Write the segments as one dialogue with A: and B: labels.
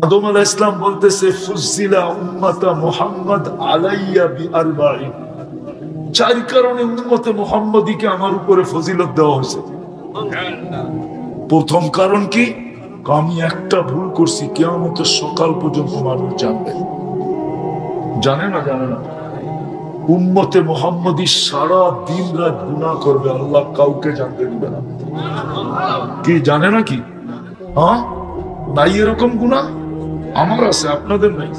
A: আদম আলাইহিস সালাম বলতেছে ফুজিলা উম্মাতা মুহাম্মদ আলাইয়া বিআরবাঈন, চার কারণে উম্মতে মুহাম্মদীকে আমার উপরে ফজিলত দেওয়া হয়েছে। প্রথম কারণ কি? আমি একটা ভুল করছি, কিয়ামতের সকাল পর্যন্ত মানুষ জানবে। জানে না? জানে না। উম্মতে মুহাম্মদী সারা দিন রাত গুনাহ করবে, আল্লাহ কাউকে জানতে দিবে না। কি জানে না? কি হ্যাঁ নাই এরকম গুনাহ? আমার আছে, আপনাদের নাই।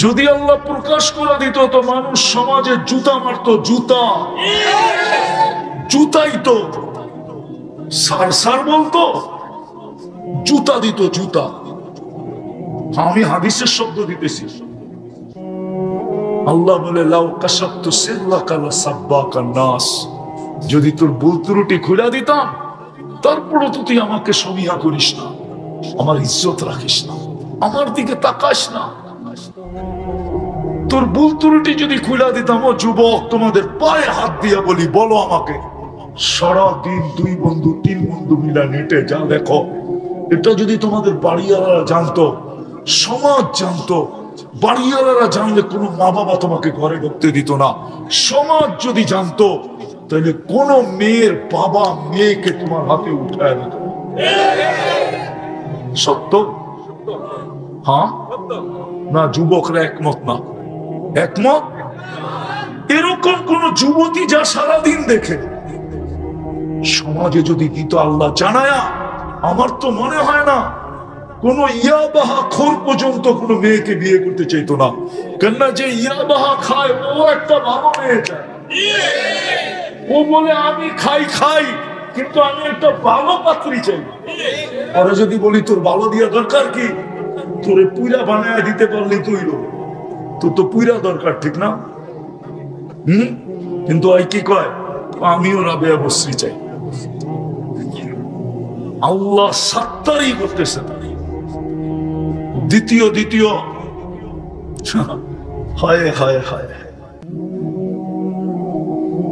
A: যদি আল্লাহ প্রকাশ করে দিত তো মানুষ সমাজে জুতা মারতো, জুতা জুতাই তো সার সার বলতো, জুতা দিত, জুতা। আমি হাদিসের শব্দ দিতেছি। আল্লাহ বলে লাউ কাশাফতু সিররাকা লাসাব্বাকা নাস, যদি তোর ভুল ত্রুটি খুলে দিতাম তারপরও তো তুই আমাকে সমীহা করিস না, আমার ইজ্জত রাখিস না, আমার দিকে তাকাস না। তোর ভুল ত্রুটি যদি খুলে দিতাম, ও যুবক তোমাদের পায়ে হাত দিয়া বলি, বলো আমাকে সারাদিন দুই বন্ধু তিন বন্ধু মিলা নেটে যা দেখো, এটা যদি তোমাদের বাড়িওয়ালারা জানতো, সমাজ জানতো, বাড়িওয়ালারা জানলে কোনো মা বাবা তোমাকে ঘরে ঢুকতে দিত না। সমাজ যদি জানতো তাহলে কোন মেয়ের বাবা মেয়েকে তোমার হাতে উঠায় দিত। সত্য? হ্যাঁ না? যুবকরা একমত না? একমত? এরকম কোন যুবতী যা সারাদিন দেখে সমাজে যদি দিত আল্লাহ জানায়া, আমার তো মনে হয় না কোন ইয়াবাহা খোর পর্যন্ত কোন মেয়েকে বিয়ে করতে চাইতো না। কেননা যে ইয়াবাহা খায় ও একটা ভালো মেয়ে চায়। ও বলে আমি খাই খাই, কিন্তু আমি একটা ভালো পাত্রী চাই। পরে যদি বলি তোর ভালো দিয়া দরকার কি, তোরে পুইরা বানায় দিতে পারলি তুই, তোর তো পুইরা দরকার, ঠিক না? কিন্তু ওই কি কয়, আমিও রাবেয়া বসরি চাই। আল্লাহ সাত্তারি করতেছে। দ্বিতীয় হায় হায় হায়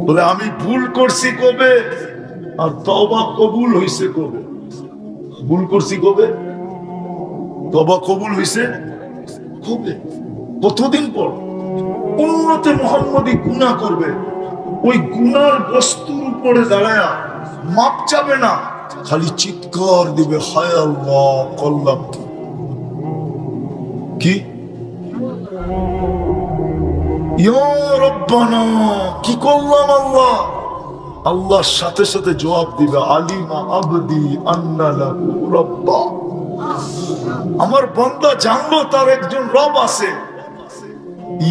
A: বলে আমি ভুল করছি কবে আর তওবা কবুল হইছে কবে? ভুল করছি কবে, তওবা কবুল হইছে কবে? কতদিন পর? উম্মতে মুহাম্মদী গুনাহ করবে, ওই গুনার বস্তুর উপরে দাঁড়ায়া মাপ চাবে না, খালি চিৎকার দিবে, হায় আল্লাহ করলাম কি, ইয়া রব্বানা কি করলাম আল্লাহ। আল্লাহর সাথে সাথে জবাব দিবে, আলিমা আবদি আন্না লাহু রাব্বা, আমার বান্দা জানলো তার একজন রব আছে।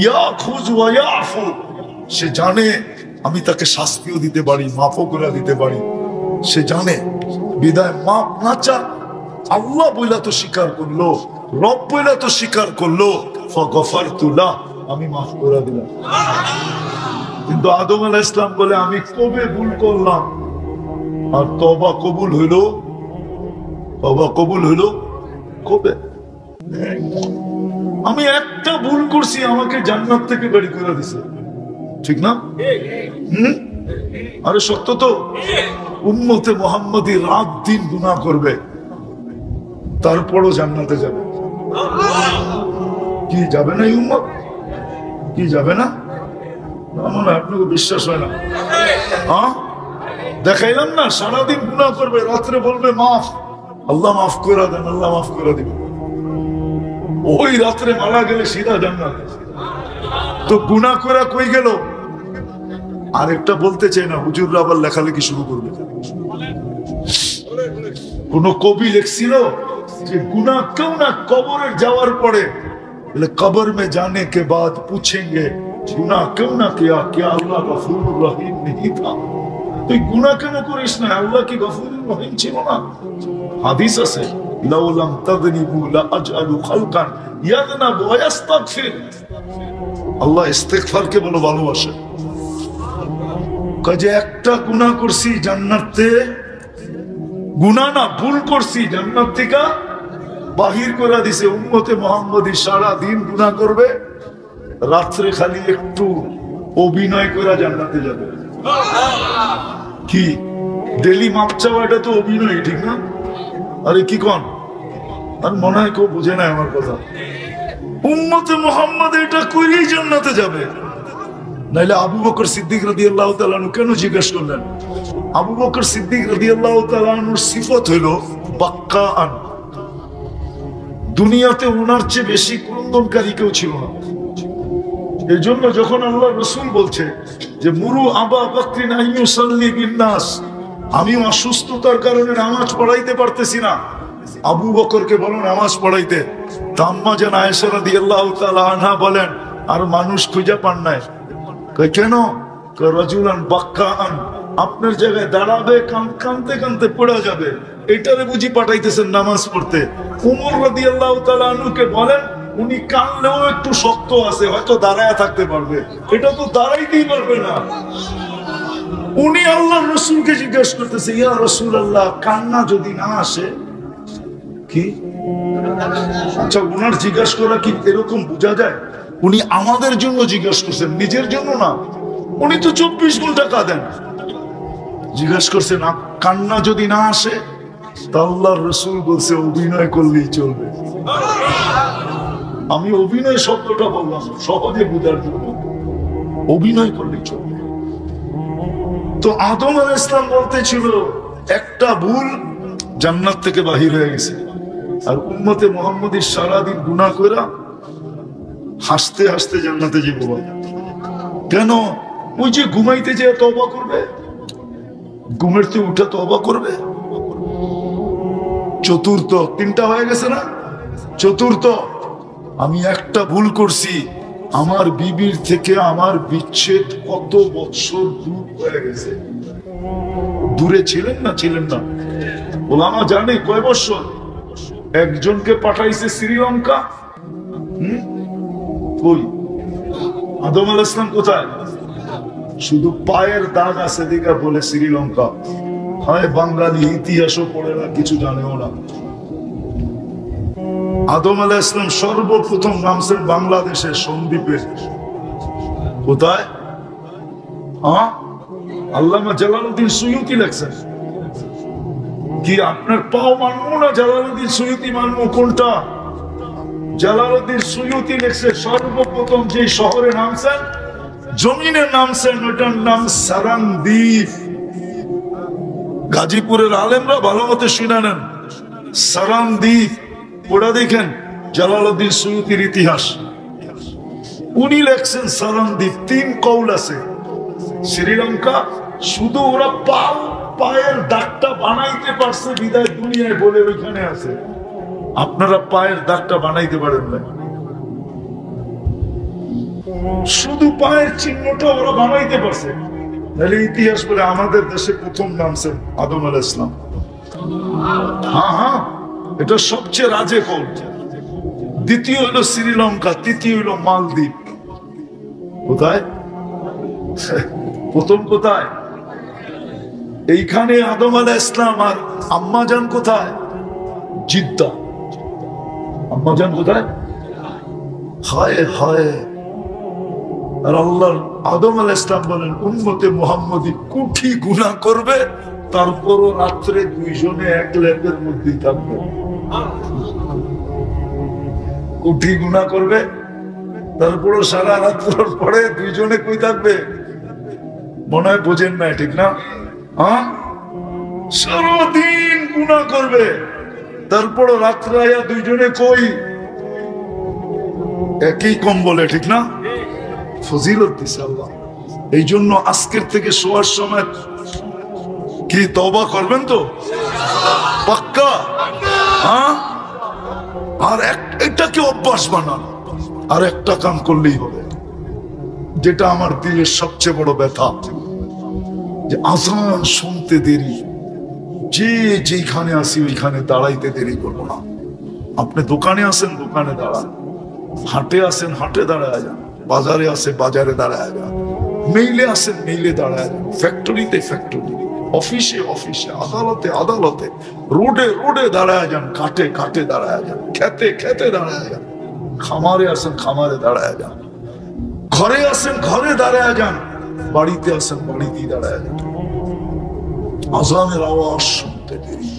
A: ইয়াখুযু ওয়া ইয়াফু, সে জানে আমি তাকে শাস্তিও দিতে পারি, মাফও করে দিতে পারি, সে জানে। বিদায় মাপ না চাক, আল্লাহ বইলা তো স্বীকার করলো, রব বইলা তো স্বীকার করলো, ফাগফারতু লাহ, আমি মাফ করে দিলাম। কিন্তু আদম আলাইহিস সালাম বলে আমি কবে ভুল করলাম আর তওবা কবুল হইল? তওবা কবুল হইল কবে? আমি একটা ভুল করছি, আমাকে জান্নাত থেকে বের করে দিছে, ঠিক না? আরে সত্য তো। উম্মতে মুহাম্মদী রাত দিন গুনাহ করবে, তারপরও জান্নাতে যাবে। কি যাবে না? উম্মত কি যাবে না? আপনাকে বিশ্বাস হয় না? হ্যাঁ দেখাইলাম না, সারাদিন গুনাহ করবে, রাত্রে বলবে মাফ, আল্লাহ মাফ করে দেন, আল্লাহ মাফ করে দিবে। ওই রাত্রে মারা গেলে সিধা জান্নাত। তো গুনাহ করে কই গেল? আরেকটা বলতে চাই না, হুজুররা আবার লেখালেখি শুরু করবে। কোন কবি লিখছিল যে গুনাহ কেউ না কবরের যাওয়ার পরে, কবর মে জানে কে বাদ পুছেঙ্গে গুনাহ কেউ না কিয়া, क्या আল্লাহ গফুরুর রহিম नहीं था? তুই গুনাহ কেন করিস না? আল্লাহ কি গফুরুর রহিম ছিল না? হাদিস আছে, লাউ লাম তাযনিবু লা আজআলু খালকান ইয়াযনাবু ওয়া ইস্তাগফির। আল্লাহ ইস্তিগফারকে বলো ভালোবাসে। কাজে একটা গুনাহ করছি জান্নাতে, গুনাহ না ভুল করছি, জান্নাত থেকে বাহির করে দিছে। উম্মতে মুহাম্মদী সারা দিন গুনাহ করবে, রাত্রে খালি একটু অভিনয় করে জান্নাতে যাবে। কি ডেলি মাপ চাওয়া, এটা তো অভিনয়, ঠিক না? আরে কি কোন আর মনে হয় কেউ বুঝে না আমার কথা। উম্মতে মুহাম্মদ এটা করেই জান্নাতে যাবে। নাইলে আবু বকর সিদ্দিক রাদিয়াল্লাহু তাআলা আনহু কেন জিজ্ঞেস করলেন? আবু বকর সিদ্দিক রাদিয়াল্লাহু তাআলা আনহুর সিফত হইল বাক্কাআন। দুনিয়াতে ওনার চেয়ে বেশি ক্রন্দনকারী কেউ ছিল না। এই জন্য যখন আল্লাহ রাসূল বলছে যে মুরু আবা বকরিন আইয়ুসাল্লি বিন্নাস, আমি অসুস্থতার কারণে নামাজ পড়াইতে পারতেছি না, আবু বকরকে বলো নামাজ পড়াইতে। আম্মা জান আয়েশা রাদিয়াল্লাহু তাআলা আনহা বলেন, আর মানুষ খুঁজে পান নাই। কেন? রাজুলান বাক্কাআন, আপনার জায়গায় দাঁড়াবে, কাঁদতে কাঁদতে পড়ে যাবে, এটারে বুঝি পাঠাইতেছেন নামাজ পড়তে। উমর রাদিয়াল্লাহু তাআলা আনহুকে বলেন, উনি কানলেও একটু শক্ত আছে, হয়তো দাঁড়ায় থাকতে পারবে, এটা তো দাঁড়াইতেই পারবে না। উনি আল্লাহর রাসূলকে জিজ্ঞেস করতেছে, ইয়া রাসূলুল্লাহ, কান্না যদি না আসে কি? আচ্ছা, উনার জিজ্ঞেস করা কি এরকম বোঝা যায়? উনি আমাদের জন্য জিজ্ঞেস করছেন, নিজের জন্য না। উনি তো 24 ঘন্টা কাঁদেন। জিজ্ঞেস করছেন কান্না যদি না আসে, তা আল্লাহর রাসূল বলছে অভিনয় করলেই চলবে। আমি অভিনয় শব্দটা বললাম সহজে বোঝার জন্য, অভিনয় করলেই চলবে। তো আদম আলাইহিস সালাম বলতেছিল একটা ভুল জান্নাত থেকে বাহির হয়ে গেছে, আর উম্মতে মুহাম্মদী সারাদিন গুনাহ করে হাসতে হাসতে জান্নাতে যাবো। কেন? ওই যে ঘুমাইতে যেয়ে তওবা করবে, ঘুমের থেকে উঠে তওবা করবে। চতুর্থ, তিনটা হয়ে গেছে না? চতুর্থ, আমি একটা ভুল করছি, আমার বিবির থেকে আমার বিচ্ছেদ কত বছর দূর হয়ে গেছে। দূরে ছিলেন না? ছিলেন না? ওলামা জানে কয় বছর? একজনকে পাঠাইছে শ্রীলঙ্কা। কই আদম আলাইহিস সালাম কোথায়? শুধু পায়ের দাগ আছে দেখা বলে শ্রীলঙ্কা। হয় বাঙালি, ইতিহাসও পড়ে না, কিছু জানেও না। আদম আলাইহিস সালাম সর্বপ্রথম নামছেন বাংলাদেশের সন্দ্বীপে। কোথায়? আল্লামা জালালউদ্দিন সুয়ুতি লেখছেন। কি আপনার পাও মানবো না জালালউদ্দিন সুয়ুতি মানবো? কোনটা? জালালউদ্দিন সুয়ুতি লেখছে সর্বপ্রথম যে শহরে নামছেন, জমিনে নামছেন, ওটার নাম সারানদ্বীপ। গাজীপুরের আলেমরা ভালো মতো শুনে নেন, সারানদ্বীপ ওটা দেখেন জালালউদ্দিন সুয়ুতির ইতিহাস। উনি লেখছেন সারানদ্বীপ। 3 কৌল আছে। শ্রীলঙ্কা শুধু ওরা পায়ের দাগটা বানাইতে পারছে বিদায় দুনিয়ায় বলে ওইখানে আছে। আপনারা পায়ের দাগটা বানাইতে পারেন না, শুধু পায়ের চিহ্নটা ওরা বানাইতে পারছে। তাহলে ইতিহাস বলে আমাদের দেশে প্রথম নামছেন আদম আলাইহিস সালাম। হ্যাঁ, এটা সবচেয়ে রাজে কৌল। দ্বিতীয় হলো শ্রীলঙ্কা, তৃতীয় হলো মালদ্বীপ। কোথায়? প্রথম কোথায়? এইখানে আদম আলাইহিস সালাম। আর আম্মা জান কোথায়? জিদ্দা। আম্মা জান কোথায়? হায় হায়। আর আল্লাহ আদম আলাইহিস সালাম বলেন উম্মতে মুহাম্মদী কুঠি গুনাহ করবে, তারপরও রাত্রে দুইজনে এক লেপের মধ্যেই থাকবে। কুঠি গুনাহ করবে, তারপরও সারা রাত্র পরে দুইজনে কই থাকবে? মনে হয় বোঝেন না, ঠিক না? সারাদিন গুনাহ করবে, তারপরও রাত্রে আয়া দুইজনে কই? একই কম্বলে, ঠিক না? ফজিলত দিছে আল্লাহ। এই জন্য আজকের থেকে শোয়ার সময় কি তওবা করবেন তো? পাক্কা? আর এটাকে অভ্যাস বানান। আর একটা কাম করলেই হবে, যেটা আমার দিলের সবচেয়ে বড় ব্যথা, যে আজান শুনতে দেরি, যেখানে আসি ওইখানে দাঁড়াইতে দেরি করবো না। আপনি দোকানে আসেন, দোকানে দাঁড়ান। হাটে আসেন, হাটে দাঁড়ায় যান। বাজারে আসে, বাজারে দাঁড়ায় যান। মেইলে আসেন, মেইলে দাঁড়ায় যান। ফ্যাক্টরিতে ফ্যাক্টরি, অফিসে অফিসে, আদালতে আদালতে, রোডে রোডে দাঁড়ায় যান। কাটে কাটে দাঁড়ায় যান। খেতে খেতে দাঁড়ায় যান। খামারে আসেন, খামারে দাঁড়ায় যান। ঘরে আসেন, ঘরে দাঁড়ায় যান। বাড়িতে আসেন, বাড়িতেই দাঁড়ায় যান। আজানের আওয়াজ শুনতে দেরি।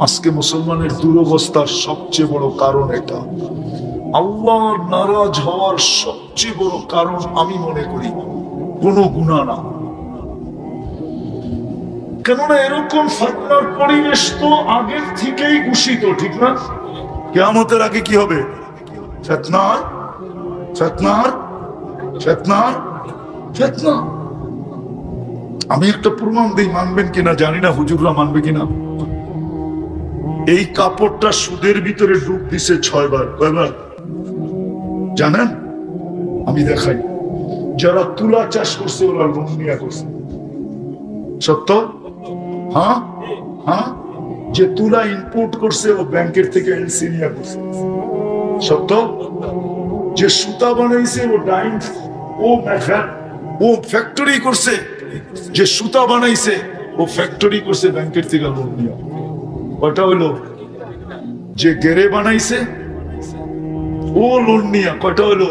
A: আজকে মুসলমানের দুরবস্থার সবচেয়ে বড় কারণ এটা। আল্লাহর নারাজ হওয়ার সবচেয়ে বড় কারণ আমি মনে করি কোনো গুনাহ না। কেননা এরকম ফিতনার পরিবেশ তো আগের থেকেই ঘোষিত, ঠিক না? কিয়ামতের আগে কি হবে? ফিতনা, ফিতনা, ফিতনা, ফিতনা। আমি একটা প্রমাণ দিই, মানবেন কিনা জানি না, হুজুররা মানবে কিনা। এই কাপড়টা সুদের ভিতরে ডুব দিছে 6 বার। কয়বার জানেন? আমি দেখাই। যারা তুলা চাষ করছে ওরা লোন নিয়ে করছে। সত্য? হ্যাঁ হ্যাঁ। যে তুলা ইম্পোর্ট করছে ও ব্যাংকের থেকে এনসি নিয়ে করছে। সত্য? যে সুতা বানাইছে ও ডাইং, ও ফ্যাক্টরি করছে। যে সুতা বানাইছে ও ফ্যাক্টরি করছে ব্যাংকের থেকে লোন নিয়ে। কয়টা হইলো? যে গেরে বানাইছে ও লোন নিয়ে। কয়টা হইলো?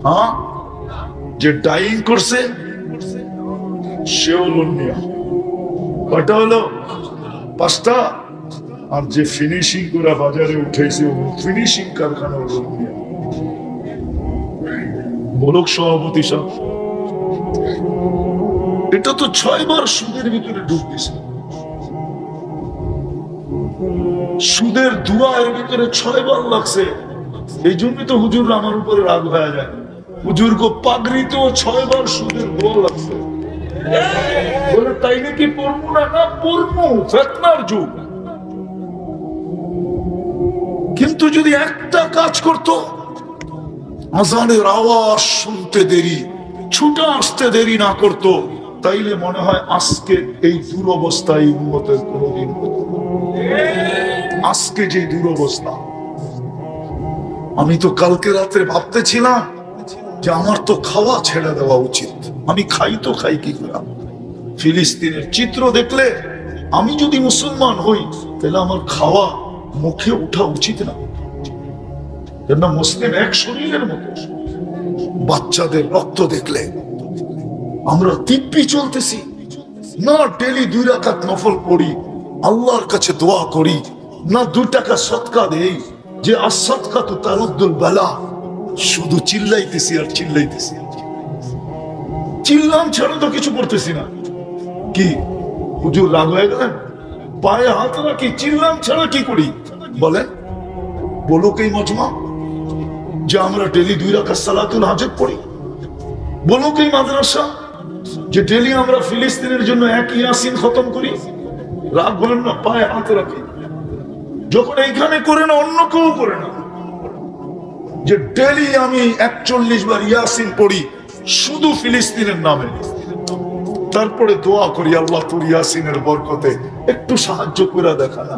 A: হ্যাঁ। যে ডাইং করছে সেও লোন নিয়ে। কয়টা হলো? 5টা। আর যে ফিনিশিং করে বাজারে উঠেছে ও ফিনিশিং কারখানা লোন নিয়ে। বলক সভাপতি সাহেব, এটা তো 6 বার সুদের ভিতরে ডুব দিছে। সুদের দুয়া এর ভিতরে 6 বার লাগছে। এই জন্যই তো হুজুর আমার উপরে রাগ হয়ে যায়। হুজুর কো পাগড়িতেও 6 বার সুদের দোয়া লাগছে। বলে তাই নাকি পড়বো না? না পড়বো, ফিতনার যুগ। কিন্তু যদি একটা কাজ করতো, আজানের আওয়াজ শুনতে দেরি, ছুটে আসতে দেরি না করতো, তাইলে মনে হয় আজকে এই দুরবস্থায় উম্মতের কোনোদিন হতো না। আজকে যে দুরবস্থা, আমি তো কালকে রাত্রে ভাবতেছিলাম যে আমার তো খাওয়া ছেড়ে দেওয়া উচিত। আমি খাই তো খাই কি করে? ফিলিস্তিনের চিত্র দেখলে আমি যদি মুসলমান হই তাহলে আমার খাওয়া মুখে ওঠা উচিত না। কেন? মুসলিম এক শরীরের মতো। বাচ্চাদের রক্ত দেখলে আমরা দিব্যি চলতেছি না? ডেলি 2 রাকাত নফল পড়ি, আল্লাহর কাছে দোয়া করি না? 2 টাকা সদকা দেই, যে আসদকা তো তারুদ্দুল বালা। শুধু চিল্লাইতেছি আর চিল্লাইতেছি। চিল্লাম ছাড়া তো কিছু করতেছি না। কি হুজুর রাগ হয়ে গেলেন? পায়ে হাত রাখি, চিল্লাম ছাড়া কি করি বলেন? বলুক এই মজমা যে আমরা ডেলি 2 রাকাত সালাতুল হাজত পড়ি। বলুক এই মাদ্রাসা যে ডেলি আমরা ফিলিস্তিনের জন্য 1 ইয়াসিন খতম করি। রাগ বলেন না? পায়ে হাত রাখি। যখন এইখানে করে না, অন্য কেউ করে না। যে ডেলি আমি 41 বার ইয়াসিন পড়ি শুধু ফিলিস্তিনের নামে। তারপরে দোয়া করি, আল্লাহ তোর ইয়াসিনের বরকতে একটু সাহায্য করে দেখা না।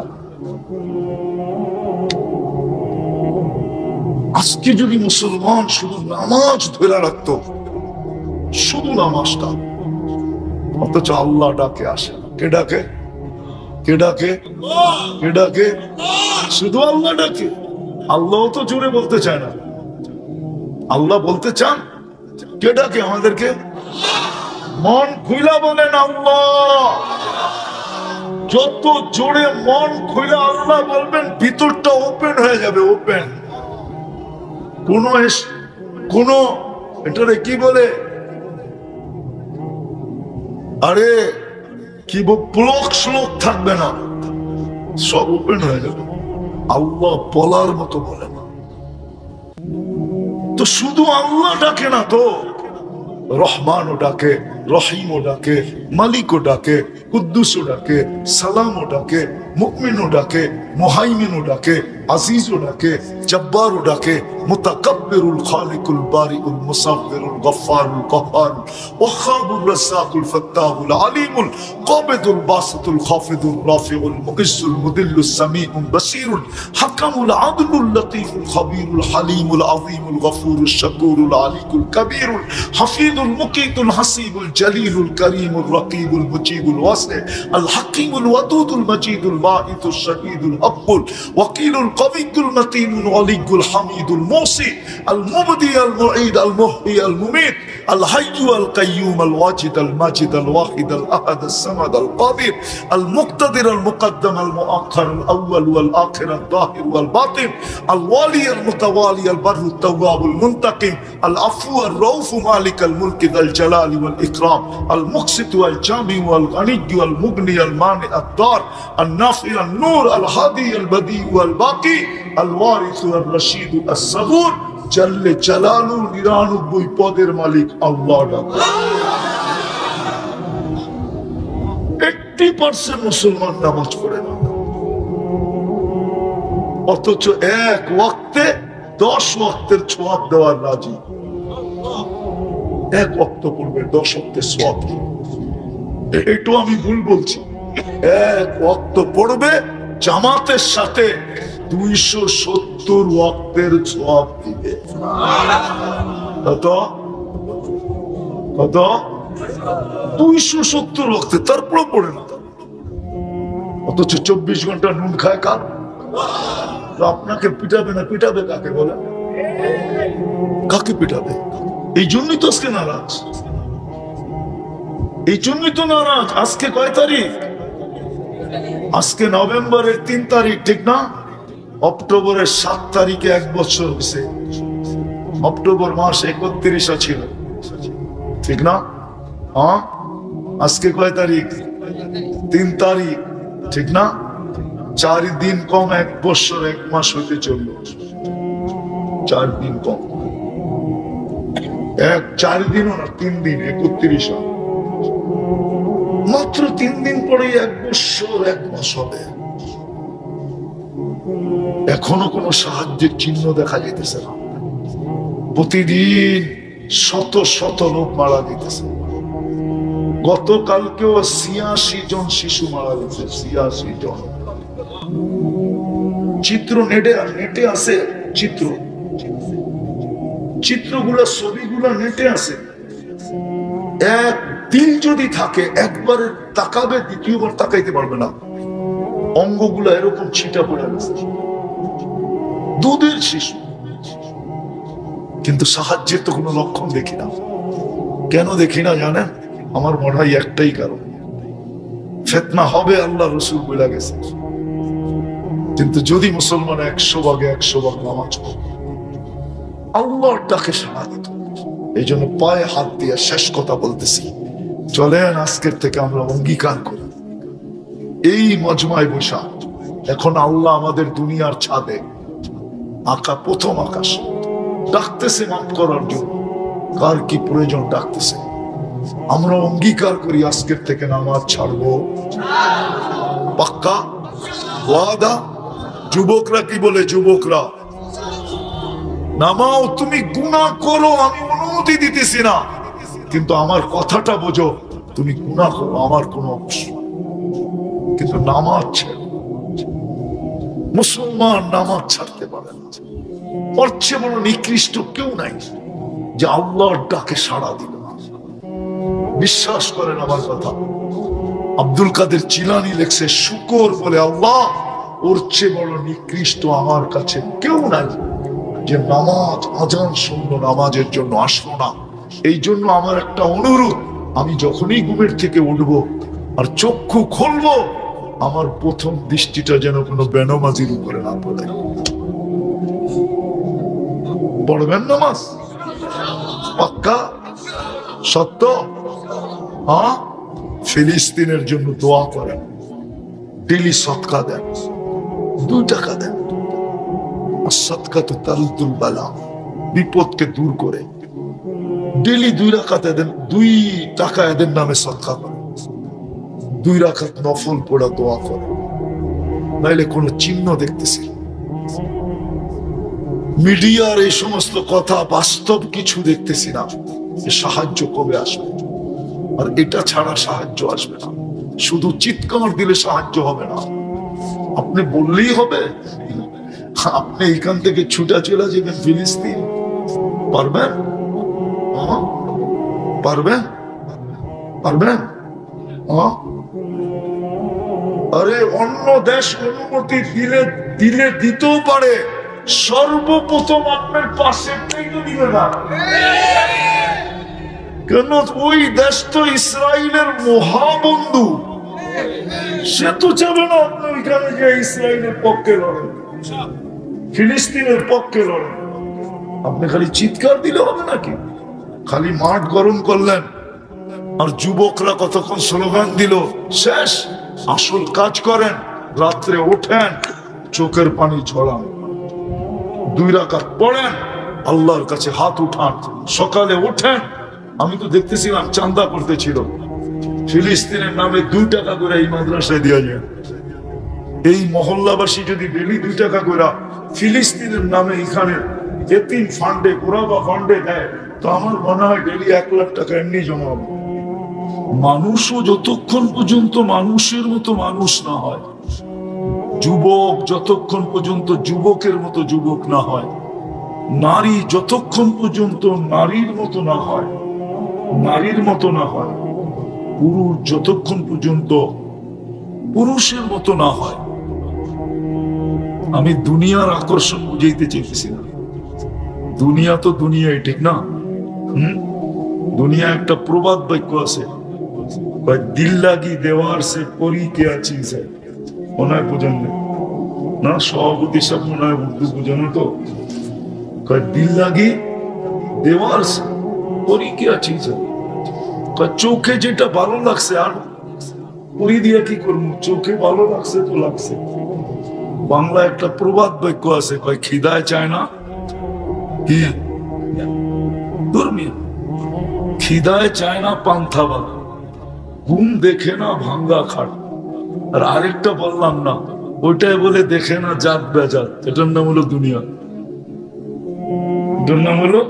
A: আজকে যদি মুসলমান শুধু নামাজ ধরে রাখতো, শুধু নামাজটা, অথচ আল্লাহ ডাকে আসে না। কে ডাকে? কে ডাকে? কে ডাকে? শুধু আল্লাহ ডাকে। আল্লাহ তো জোরে বলতে চায় না। আল্লাহ বলতে চান। কে ডাকে আমাদেরকে? মন খুইলা বলেন আল্লাহ। যত জোরে মন খুইলা আল্লাহ বলবেন, ভিতরটা ওপেন হয়ে যাবে। ওপেন। কোন এটারে কি বলে? আরে কি ব্লক শ্লোক থাকবে না, সব ওপেন হয়ে যাবে। আল্লাহ বলার মতো বলে না। তো শুধু আল্লাহ ডাকে না তো, রহমানও ডাকে, রহিমও ডাকে, মালিকও ডাকে, কুদ্দুসও ডাকে, সালামও ডাকে, মুমিনও ডাকে, মুহাইমিনও ডাকে, আজিজও ডাকে, জব্বারও ডাকে, মুতাকাব্বিরুল খালিকুল বারিউল মুসাব্বিরুল গফফারুল কহ্হার ওয়াহাবুর রাজ্জাকুল ফাত্তাহুল আলিমুল কাবিদুল বাসিতুল খাফিদুল রাফিউল মুইজ্জুল মুদিল্লুস সামিউল বাসীরুল হাকামুল আদলুল লতীফুল খবীরুল হালিমুল আযীমুল গফুরুশ শাকুরুল আলিকুল কবীরুল হাফিজুল মুকিতুল হাসিবুল জলিলুল করিমুল রকিবুল মুজিবুল ওয়াসি আল হাকিমুল ওয়াদুদুল মজিদুল বাঈতুশ শাহীদুল আব্বুল ওয়াকিলুল কবিয়ুল মতিনুল ওয়ালিয়ুল হামিদুল মুসি আল মুবদি আল মুঈদ আল মুহয়ি আল মুমীত الحي القيوم الواجد الماجد الواحد الأحد الصمد القادر المقتدر المقدم المؤخر الأول والآخر الظاهر والباطن الوالي المتوالي البر التواب المنتقم العفو الرؤوف مالك الملك ذا الجلال والإكرام المقسط والجامع والغني والمغني المانع الضار النافع النور الهادي البديع والباقي الوارث والرشيد الصبور জাল্লে জালালু 99 পদের মালিক আল্লাহ। 80% মুসলমান নামাজ পড়ে না, অথচ এক ওয়াক্তে 10 ওয়াক্তের সওয়াব দেওয়ার রাজি। এক ওয়াক্ত পড়বে 10 ওয়াক্তের সওয়াব। একটু আমি ভুল বলছি? এক ওয়াক্ত পড়বে জামাতের সাথে 270 ওয়াক্তের সওয়াব দিবে। কত কত? 270 ওয়াক্তে, তারপর পড়ে না। অথচ 24 ঘন্টা নুন খায় কার? আপনাকে পিটাবে না, পিটাবে কাকে বলে? কাকে পিটাবে? এই জন্যই তো আজকে নারাজ, এই জন্যই তো নারাজ। আজকে কয় তারিখ? আজকে নভেম্বরের 3 তারিখ, ঠিক না? অক্টোবরের 7 তারিখে 1 বছর হয়েছে। অক্টোবর মাস 31 ছিল, ঠিক না? হ্যাঁ, আজকে কয় তারিখ? 3 তারিখ, ঠিক না? 4 দিন কম 1 বছর 1 মাস হইতে চলল। 4 দিন কম, 4 দিনও না, 3 দিন 31। মাত্র 3 দিন পরে 1 বছর 1 মাস হবে। এখনো কোনো সাহায্যের চিহ্ন দেখা যেতেছে না। প্রতিদিন শত শত লোক মারা যেতেছে। গতকালকেও 86 জন শিশু মারা গেছে, 86 জন। চিত্র নেটে আছে, চিত্রগুলা ছবিগুলা নেটে আছে। এক দিন যদি থাকে একবারে তাকাবে, দ্বিতীয়বার তাকাইতে পারবে না। অঙ্গগুলা এরকম ছিটা পড়ে গেছে, দুধের শিশু। কিন্তু সাহায্যের তো কোনো লক্ষণ দেখি না। কেন দেখি না জানেন? আমার মনে হয় একটাই কারণ, ফিতনা হবে আল্লাহ রাসূল বলে গেছে। কিন্তু যদি মুসলমান 100 ভাগে 100 ভাগ নামাজ পড়ে, আল্লাহর ডাকে সাড়া দিত। এই জন্য পায়ে হাত দিয়ে শেষ কথা বলতেছি, চলেন আজকের থেকে আমরা অঙ্গীকার করি, এই মজমায় বসা এখন আল্লাহ আমাদের দুনিয়ার ছাদে আঁকা প্রথম আকাশ ডাকতেছে মাফ করার জন্য। কার কি প্রয়োজন ডাকতেছে, আমরা অঙ্গীকার করি আজকের থেকে নামাজ ছাড়বো। পাক্কা ওয়াদা? যুবকরা কি বলে? যুবকরা নামাও, তুমি গুনাহ করো, আমি অনুমতি দিতেছি না, কিন্তু আমার কথাটা বোঝো, তুমি গুনাহ করো, আমার কোনো অবশ্যই, কিন্তু নামাজ ছেড়ো। মুসলমান নামাজ ছাড়তে পারে না। ওর চেয়ে বড় নিকৃষ্ট কেউ নাই যে আল্লাহর ডাকে সাড়া দিল না। বিশ্বাস করেন আমার কথা। আব্দুল কাদের জিলানী লেখছে, শুকর বলে আল্লাহ, ওর চেয়ে বড় নিকৃষ্ট আমার কাছে কেউ নাই যে নামাজ আজান শুনলো, নামাজের জন্য আসলো না। এই জন্য আমার একটা অনুরোধ, আমি যখনই ঘুমের থেকে উঠবো আর চক্ষু খুলবো, আমার প্রথম দৃষ্টিটা যেন কোনো বেনামাজির উপরে না পড়ে। পড়বেন নামাজ? পাক্কা? সত্য? হ্যাঁ। ফিলিস্তিনের জন্য দোয়া করেন, ডেলি সদকা দেন, 2 টাকা দেন। সদকা তো তারুদ্দুল বালা, বিপদকে দূর করে। ডেলি 2 রাকাত দেন, 2 টাকা এদের নামে সদকা করেন। 2 রাকাত নফল পড়া দোয়া করে, নাইলে কোন চিহ্ন দেখতেছি। মিডিয়ার এই সমস্ত কথা, বাস্তব কিছু দেখতেছি না। সাহায্য কবে আসবে? আর এটা ছাড়া সাহায্য আসবে না। শুধু চিৎকার দিলে সাহায্য হবে না। আপনি বললেই হবে? আপনি এখান থেকে ছুটা চলে যাবেন ফিলিস্তিন, পারবেন? পারবেন? পারবেন? আরে অন্য দেশ অনুমতি দিলে দিতেও পারে, সর্বপ্রথম আপনার পাশে দিবে না। কেন ওই দেশ তো ইসরায়েলের মহাবন্ধু, সে তো চাবে না আপনি ওইখানে যে ইসরায়েলের পক্ষে লড়েন, ফিলিস্তিনের পক্ষে লড়েন। আপনি খালি চিৎকার দিলে হবে নাকি? খালি মাঠ গরম করলেন আর যুবকরা কতক্ষণ স্লোগান দিল, শেষ। আসল কাজ করেন, রাত্রে ওঠেন, চোখের পানি ঝরান, 2 রাকাত পড়েন, আল্লাহর কাছে হাত উঠান, সকালে ওঠেন। আমি তো দেখতেছিলাম চান্দা করতেছিল, ফিলিস্তিনের নামে 2 টাকা করে এই মাদ্রাসায় দেওয়া যায়। এই মহল্লাবাসী যদি ডেলি 2 টাকা করে ফিলিস্তিনের নামে এখানে এতিম ফান্ডে, গোরাবা ফান্ডে দেয়, তো আমার মনে হয় ডেলি 1 লাখ টাকা এমনি জমা হবে। মানুষও যতক্ষণ পর্যন্ত মানুষের মতো মানুষ না হয়, যুবক যতক্ষণ পর্যন্ত যুবকের মতো যুবক না হয়, নারী যতক্ষণ পর্যন্ত নারীর মতো না হয়, নারীর মতো না হয়, পুরুষ যতক্ষণ পর্যন্ত পুরুষের মতো না হয়। আমি দুনিয়ার আকর্ষণ বুঝাইতে চেয়েছি না। দুনিয়া তো দুনিয়াই, ঠিক না? দুনিয়া একটা প্রবাদ বাক্য আছে, দিল লাগি দেওয়ার সে পরি কে আছি, মনে হয় বোঝেন না? সভাপতি সব মনে হয় উর্দু বোঝানো তো। দিল লাগি দেওয়ার সে পরি কে আছি, চোখে যেটা ভালো লাগছে, আর পরি দিয়ে কি করবো, চোখে ভালো লাগছে তো লাগছে। বাংলা একটা প্রবাদ বাক্য আছে, খিদায় চায় না কি ধর্মীয়, খিদায় চায় না পান্থা বাঁধা, ঘুম দেখে না ভাঙ্গা খাট। আর আরেকটা বললাম না, ওইটাই বলে দেখে না জাত বেজাত। এটার নাম হলো দুনিয়া, এটার নাম হলো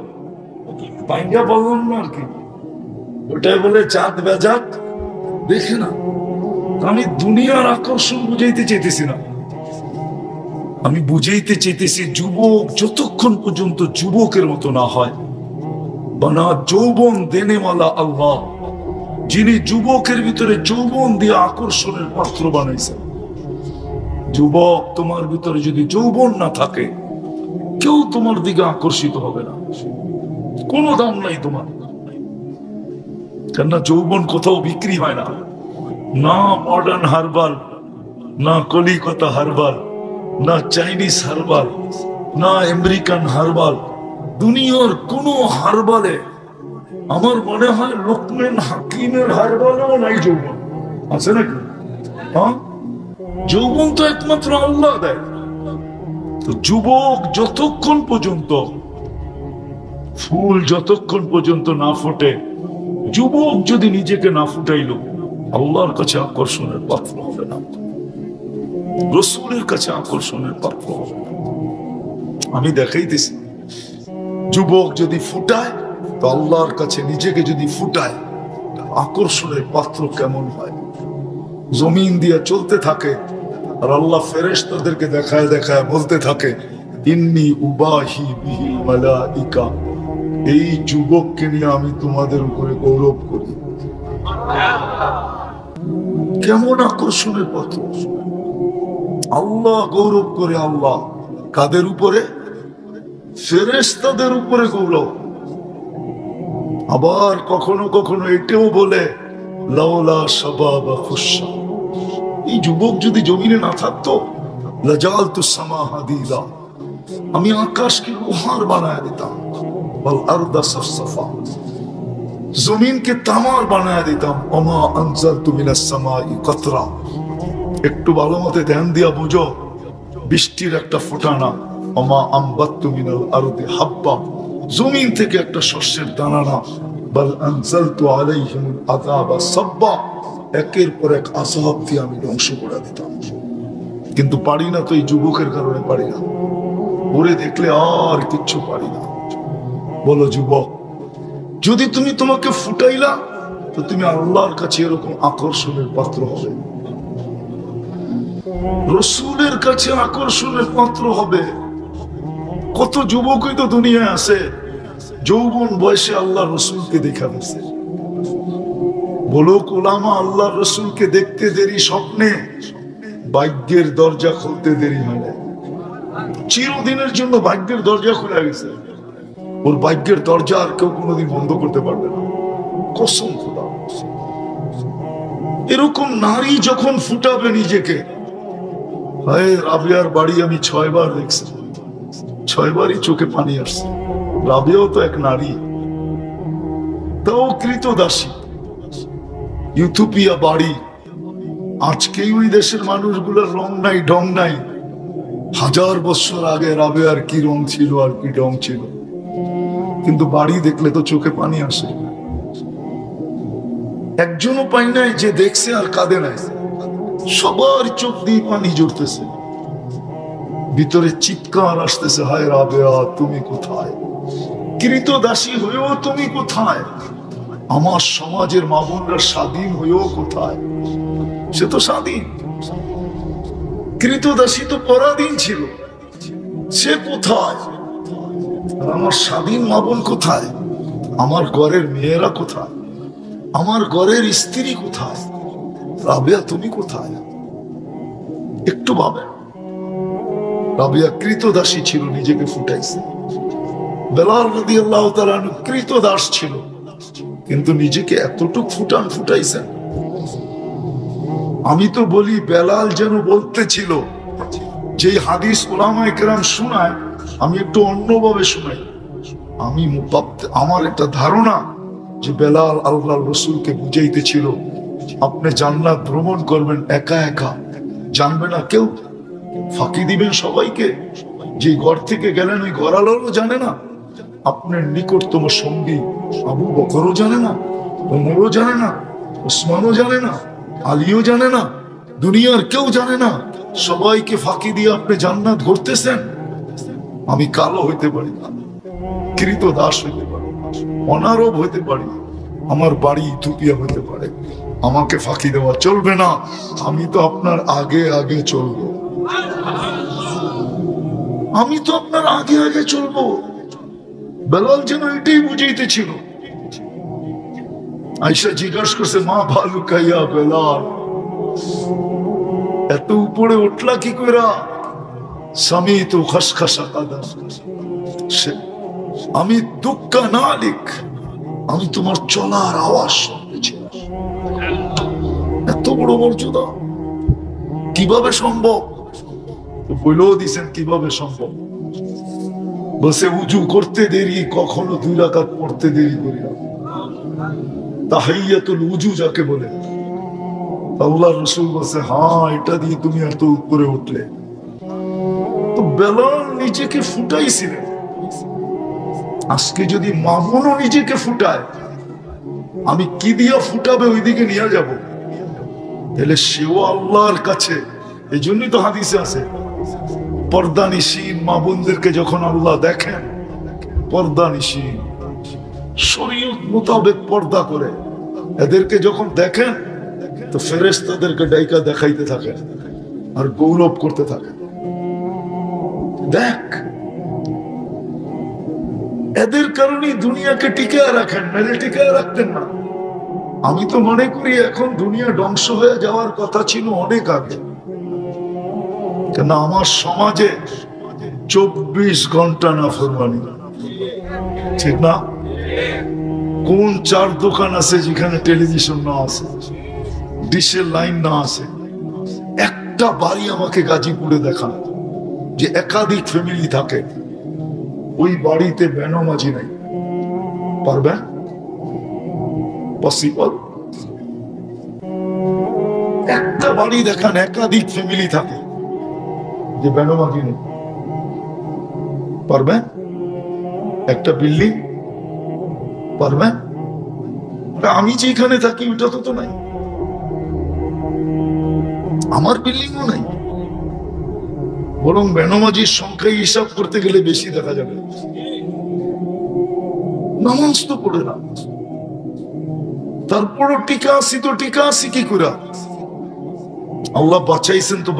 A: পাইঙ্গা বললাম না আর কি, ওইটাই বলে জাত বেজাত দেখে না। আমি দুনিয়ার আকর্ষণ বুঝাইতে চাইতেছি না, আমি বুঝাইতে চাইতেছি যুবক যতক্ষণ পর্যন্ত যুবকের মতো না হয়, বানা যৌবন দেনেওয়ালা আল্লাহ, যিনি যুবকের ভিতরে যৌবন দিয়ে আকর্ষণের পাত্র বানাইছেন। যুবক, তোমার ভিতরে যদি যৌবন না থাকে, কেউ তোমার দিকে আকর্ষিত হবে না, কোনো দাম নাই তোমার। কেননা যৌবন কোথাও বিক্রি হয় না, না মডার্ন হারবাল, না কলিকাতা হারবাল, না চাইনিজ হারবাল, না আমেরিকান হারবাল, দুনিয়ার কোন হারবালে আমার মনে হয় লোকমান হাকিমের হারবালও নাই যৌবন, আছে নাকি? হ্যাঁ, যৌবন তো একমাত্র আল্লাহ দেয়। তো যুবক যতক্ষণ পর্যন্ত, ফুল যতক্ষণ পর্যন্ত না ফোটে, যুবক যদি নিজেকে না ফুটাইল, আল্লাহর কাছে আকর্ষণের পাত্র হবে না, রাসূলের কাছে আকর্ষণের পাত্র হবে না। আমি দেখাইতেছি, যুবক যদি ফুটায়, তো আল্লাহর কাছে নিজেকে যদি ফুটায়, আকর্ষণের পাত্র কেমন হয়। জমিন দিয়ে চলতে থাকে, আর আল্লাহ ফেরেশতাদেরকে দেখায় দেখায় বলতে থাকে, ইন্নী উবাহি বিহিল মালাইকা, এই যুবককে নিয়ে আমি তোমাদের উপরে গৌরব করি। কেমন আকর্ষণের পাত্র! আল্লাহ গৌরব করে। আল্লাহ কাদের উপরে? ফেরেশতাদের উপরে গৌরব। আবার কখনো কখনো এটাও বলে, লাউলা শাবাবা খুশা, এই যুবক যদি জমিনে না থাকতো, লাজালতু সামা হাদিলা, আমি আকাশকে লোহার বানায় দিতাম, ওয়াল আরদা সাফসাফা, জমিনকে তামার বানায় দিতাম, ওমা আনজালতু মিনাস সামাই কাতরা। একটু ভালো মতে ধ্যান দিয়া বুঝো, বৃষ্টির একটা ফোঁটানা, ওমা আমবাততু মিনাল আরদি হাব্বা, জমিন থেকে একটা শস্যের দানা না, বাল আনজালতু আলাইহিমুল আযাবা সাব্বা, একের পর এক আযাব দিয়ে আমি ধ্বংস করে দিতাম। কিন্তু পারি না তো, এই যুবকের কারণে পারি না। ওরে দেখলে আর কিচ্ছু পারি না। বলো যুবক, যদি তুমি তোমাকে ফুটাইলা, তো তুমি আল্লাহর কাছে এরকম আকর্ষণের পাত্র হবে, রাসূলের কাছে আকর্ষণের পাত্র হবে। কত যুবকই তো দুনিয়ায় আছে, যৌবন বয়সে আল্লাহ রসুলকে দেখা গেছে। বলো উলামা, আল্লাহ রসুলকে দেখতে দেরি, স্বপ্নে ভাগ্যের দরজা খুলতে দেরি হয় না। চিরদিনের জন্য ভাগ্যের দরজা খুলে গেছে, ওর ভাগ্যের দরজা আর কেউ কোনোদিন বন্ধ করতে পারবে না। কসম খোদা, এরকম নারী যখন ফুটাবে নিজেকে, হায় রাবিয়ার বাড়ি আমি 6 বার দেখছি, 6 বারই চোখে পানি আসছে। রাবিয়াও তো এক নারী, তাও কৃতদাসী, ইউথোপিয়া বাড়ি। আজকেই ওই দেশের মানুষগুলোর রং নাই, ঢং নাই। 1000 বছর আগে রাবিয়ার কি রং ছিল আর কি ঢং ছিল, কিন্তু বাড়ি দেখলে তো চোখে পানি আসে। একজনও পাই নাই যে দেখছে আর কাঁদে নাই, সবার চোখ দিয়ে পানি ঝরতেছে, ভিতরে চিৎকার আসতেছে, হায় রাবেয়া তুমি কোথায়? কৃতদাসী হয়েও তুমি কোথায়? আমার সমাজের মা বোনরা স্বাধীন হয়েও কোথায়? সে তো স্বাধীন, কৃতদাসী তো পরাধীন ছিল, সে কোথায়? আর আমার স্বাধীন মা বোন কোথায়? আমার ঘরের মেয়েরা কোথায়? আমার ঘরের স্ত্রী কোথায়? রাবেয়া তুমি কোথায়? একটু ভাবেন, রাবেয়া কৃতদাসী ছিল, নিজেকে ফুটাইছে। বেলাল রাদিয়াল্লাহু তাআলা কৃতদাস ছিল, কিন্তু নিজেকে এতটুক ফুটাইছেন। আমি তো বলি বেলাল যেন বলতেছিল, যে হাদিস উলামায়ে কেরাম শোনায়, আমি একটু অন্যভাবে শোনাই। আমার একটা ধারণা যে বেলাল আল্লাহর রাসূলকে বুঝাইতেছিল, আপনি জান্নাত ভ্রমণ করবেন একা একা, জানবে না কেউ, ফাঁকি দিবেন সবাইকে। যে ঘর থেকে গেলেন ওই ঘরালোরও জানে না, আপনার নিকটতম সঙ্গী আবু বকরও জানে না, ওমরও জানে না, উসমানও জানে না, আলীও জানে না, দুনিয়ার কেউ জানে না। সবাইকে ফাঁকি দিয়ে আপনি জান্নাত ঘুরতেছেন। আমি কালো হইতে পারি না, কৃতদাস হইতে পারি, অনারব হইতে পারি, আমার বাড়ি ইথিওপিয়া হইতে পারে, আমাকে ফাঁকি দেওয়া চলবে না। আমি তো আপনার আগে আগে চলবো, আমি তো আপনার আগে আগে চলবো। বেলাল যেন এটাই বুঝাইতেছিল। আয়েশা জিজ্ঞাসা করছে, মা ভালু কাইয়া বেলাল, এত উপরে উঠলা কি কইরা? স্বামী তো খসখসা কাদা, আমি দুঃখা নালিক, আমি তোমার চলার আওয়াজ শুনতেছি। এত বড় মর্যাদা কিভাবে সম্ভব? বলেও দিছেন কিভাবে সম্ভব। বসে উজু করতে দেরি, কখনো 2 রাকাত পড়তে দেরি করি না। তাহিয়াতুল উজু যাকে বলে, আল্লাহর রাসূল বলছে, হ্যাঁ এটা দিয়ে তুমি এত উপরে উঠলে। তো বেলাল নিজেকে ফুটাইছিলেন। আজকে যদি মামুনও নিজেকে ফুটায়, আমি কি দিয়া ফুটাবে ওইদিকে নিয়ে যাব, তাহলে সেও আল্লাহর কাছে। এই জন্যই তো হাদিসে আছে, পর্দানিশীন মা বোনদেরকে যখন আল্লাহ দেখেন, পর্দানিশীন শরীয়ত মোতাবেক পর্দা করে, এদেরকে যখন দেখেন তো ফেরেশতাদেরকে ডাইকা দেখাইতে থাকেন আর গৌরব করতে থাকেন। দেখ, এদের কারণেই দুনিয়াকে টিকায় রাখেন, মেলে টিকায় রাখতেন না। আমি তো মনে করি এখন দুনিয়া ধ্বংস হয়ে যাওয়ার কথা ছিল অনেক আগে। কেন আমার সমাজে 24 ঘন্টা নাফরমানি, ঠিক না? কোন 4 দোকান আছে যেখানে টেলিভিশন না আছে, ডিশের লাইন না আছে? একটা বাড়ি আমাকে গাজীপুরে দেখান যে একাধিক ফ্যামিলি থাকে, ওই বাড়িতে বেনামাজি নাই। পারবেন? পসিবল? একটা বাড়ি দেখান একাধিক ফ্যামিলি থাকে যে বেনামাজি নেই। পারবেন? একটা বিল্ডিং পারবেন? আমি যেখানে থাকি ওটা তো নাই, আমার বিল্ডিংও নাই, বরং বেনামাজির সংখ্যায় হিসাব করতে গেলে বেশি দেখা যাবে। নামাজ তো পড়ে না, তারপরও টিকা আসি কি করে? আল্লাহ বাঁচাইছেন তো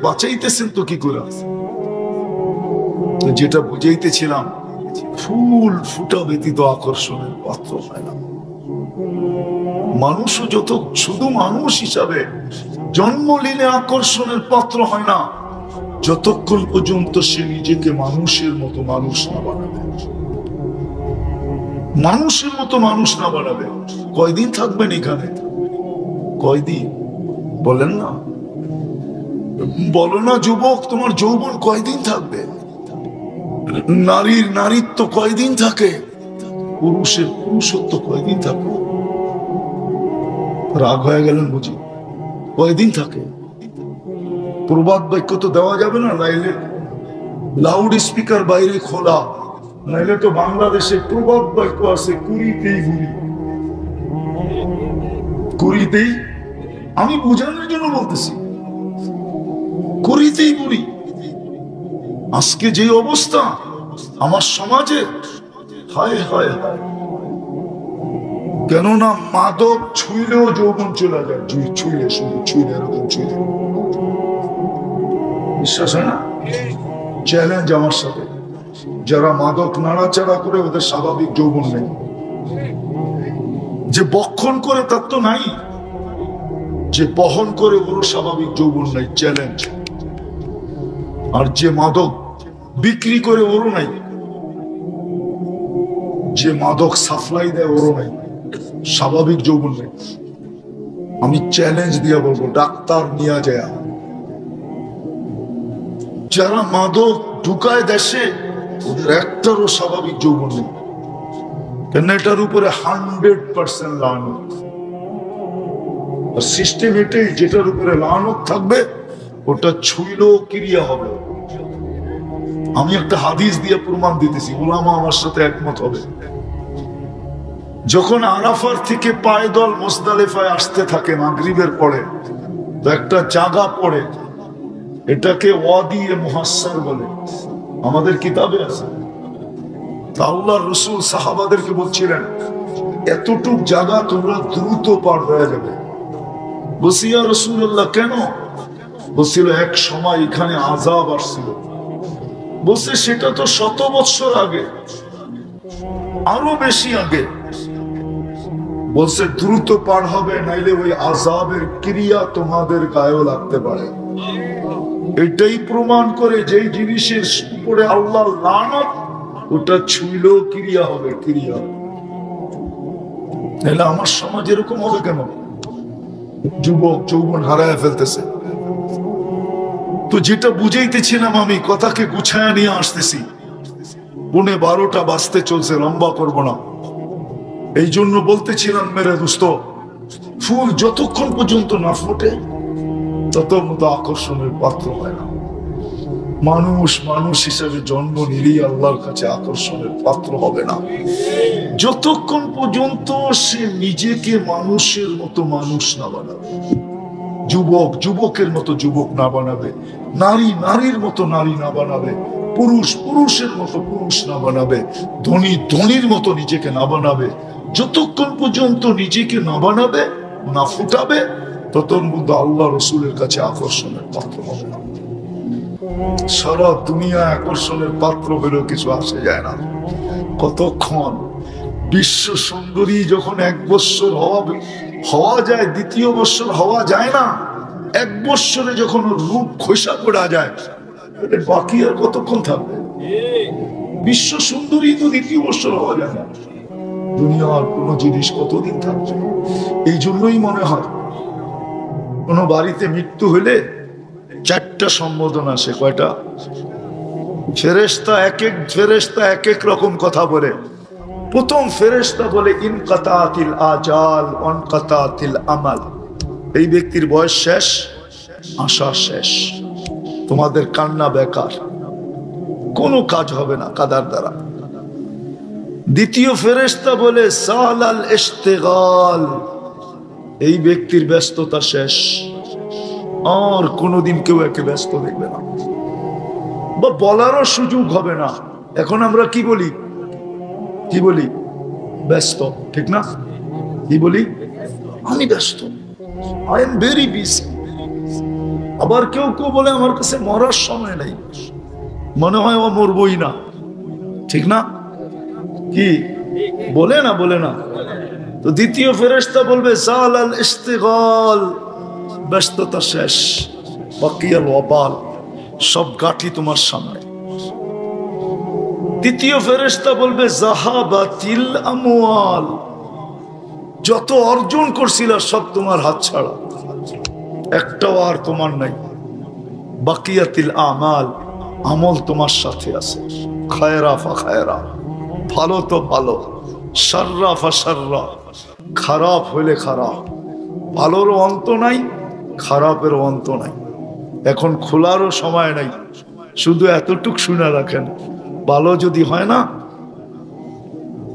A: বাঁচাইতেছেন তো কি করে? যেটা বুঝাইতেছিলাম, ফুল ফুটা ব্যতীত আকর্ষণের পাত্র হয় না। মানুষও যত শুধু মানুষ হিসাবে জন্ম নিলে আকর্ষণের পাত্র হয় না, যতক্ষণ পর্যন্ত সে নিজেকে মানুষের মতো মানুষ না বানাবে। মানুষের মতো মানুষ না বানাবে। কয়দিন থাকবেন এখানে? কয়দিন বলেন না, বলো না যুবক, তোমার যৌবন কয়দিন থাকবে? নারীর নারীত্ব কয়দিন থাকে? পুরুষের পুরুষত্ব কয়দিন থাকে? রাগ হয়ে গেলেন বুঝি? কয়দিন থাকে? প্রবাদ বাক্য তো দেওয়া যাবে না, নাইলে লাউড স্পিকার বাইরে খোলা, নাইলে তো বাংলাদেশে প্রবাদ বাক্য আছে কুড়িতেই ঘুরি, কুড়িতেই। আমি বোঝানোর জন্য বলতেছি, কুড়িতেই বুড়ি। আজকে যে অবস্থা আমার সমাজে, হায় হায় হায়। কেননা মাদক ছুঁইলেও যৌবন চলে যায়, ছুঁইলে, শুধু ছুঁইলে, এরকম ছুঁইলে। বিশ্বাস হয় না? চ্যালেঞ্জ আমার সাথে, যারা মাদক নাড়াচাড়া করে ওদের স্বাভাবিক যৌবন নেই। যে বক্ষণ করে তার তো নাই, যে বহন করে ওর স্বাভাবিক যৌবন নাই, চ্যালেঞ্জ। আর যে মাদক বিক্রি করে ওরও নাই, যে মাদক সাপ্লাই দেয় ওরও নাই, স্বাভাবিক যৌবন নেই। আমি চ্যালেঞ্জ দিয়ে বলবো, ডাক্তার নিয়ে যায়, যারা মাদক ঢুকায় দেশে ওদের একটারও স্বাভাবিক যৌবন নেই। কেন? এটার উপরে 100% লানত। আর সিস্টেম এটাই, যেটার উপরে লানত থাকবে ওটা ছুঁইলেও ক্রিয়া হবে। আমি একটা হাদিস দিয়ে প্রমাণ দিতেছি, উলামা আমার সাথে একমত হবে। যখন আরাফার থেকে পায়দল মুজদালিফায় আসতে থাকে মাগরিবের পরে, তো একটা জায়গা পড়ে, এটাকে ওয়াদি মুহাসসার বলে, আমাদের কিতাবে আছে। আল্লাহর রাসূল সাহাবাদেরকে বলছিলেন, এতটুক জায়গা তোমরা দ্রুত পার হয়ে যাবে। বলছি ইয়া রাসূলুল্লাহ কেন? বলছিল এক সময় এখানে আযাব আসছিল। বলছে সেটা তো 100 বছর আগে, আরো বেশি আগে। বলছে দ্রুত পার হবে, নাইলে ওই আযাবের ক্রিয়া তোমাদের গায়েও লাগতে পারে। এটাই প্রমাণ করে যেই জিনিসের উপরে আল্লাহ লানত, ওটা ছুঁইলেও ক্রিয়া হবে, ক্রিয়া। তাহলে আমার সমাজ এরকম হবে কেন? যুবক যৌবন হারায় ফেলতেছে। তো যেটা বুঝাইতেছিলাম, আমি কথাকে গুছায়া নিয়ে আসতেছি। 11:30 বাজতে চলছে, লম্বা করব না। এই জন্য বলতেছিলাম মেরে দোস্ত, ফুল যতক্ষণ পর্যন্ত না ফোটে তত মতো আকর্ষণের পাত্র হয় না। মানুষ মানুষ হিসেবে জন্ম নিলেই আল্লাহর কাছে আকর্ষণের পাত্র হবে না, যতক্ষণ পর্যন্ত সে নিজেকে মানুষের মতো মানুষ না বানাবে, যুবক যুবকের মতো যুবক না বানাবে, নারী নারীর মতো নারী না বানাবে, পুরুষ পুরুষের মতো পুরুষ না বানাবে, ধনী ধনীর মতো নিজেকে না বানাবে। যতক্ষণ পর্যন্ত নিজেকে না বানাবে, না ফুটাবে, ততক্ষণ পর্যন্ত আল্লাহ রসুলের কাছে আকর্ষণের পাত্র হবে না। সারা দুনিয়া আকর্ষণের পাত্র হলেও কিছু আসে যায় না। কতক্ষণ? বিশ্ব সুন্দরী যখন 1 বছর হওয়া যায়, 2য় বছর হওয়া যায় না, 1 বছরে যখন রূপ খোসা পড়া যায়, বাকি আর কতক্ষণ থাকবে? বিশ্ব সুন্দরী তো 2য় বছর হওয়া যায় না। দুনিয়ার কোন জিনিস কতদিন থাকবে? এই জন্যই মনে হয় কোন বাড়িতে মৃত্যু হলে 4টা সম্বোধন আসে। কয়টা? ফেরেশতা এক এক রকম কথা বলে। প্রথম ফেরেশতা বলে ইনকাতাতিল আজাল ওয়ানকাতাতিল আমাল, এই ব্যক্তির বয়স শেষ, আশা শেষ, তোমাদের কান্না বেকার, কোনো কাজ হবে না কাদার দ্বারা। দ্বিতীয় ফেরেশতা বলে সালাল ইশতিগাল, এই ব্যক্তির ব্যস্ততা শেষ, আর কোনোদিন কেউ একে ব্যস্ত দেখবে না, বা বলারও সুযোগ হবে না। এখন আমরা কি বলি? কি বলি? ব্যস্ত, ঠিক না? কি বলি? আমি ব্যস্ত, আই এম ভেরি বিজি। আবার কেউ কেউ বলে আমার কাছে মরার সময় নাই, মনে হয় ও মরবই না, ঠিক না? কি বলে না? বলে না? তো দ্বিতীয় ফেরেশতা বলবে সালাল ইশতিগাল, ব্যস্ততা শেষ, বাকিয়াল ওয়াবাল, সব গাঠি তোমার সামনে। তৃতীয় ফেরেশতা বলবে যাহাবাতিল আমওয়াল, যত অর্জন করছিল সব তোমার হাতছাড়া, একটাও আর তোমার নাই। বাকিয়াতিল আমাল, আমল তোমার সাথে আছে। খায়রা ফা খায়রা, ভালো তো ভালো, শাররা ফা শাররা, খারাপ হইলে খারাপ। ভালোরও অন্ত নাই, খারাপেরও অন্ত নাই। এখন খোলারও সময় নাই, শুধু এতটুক শুনে রাখেন, ভালো যদি হয় না,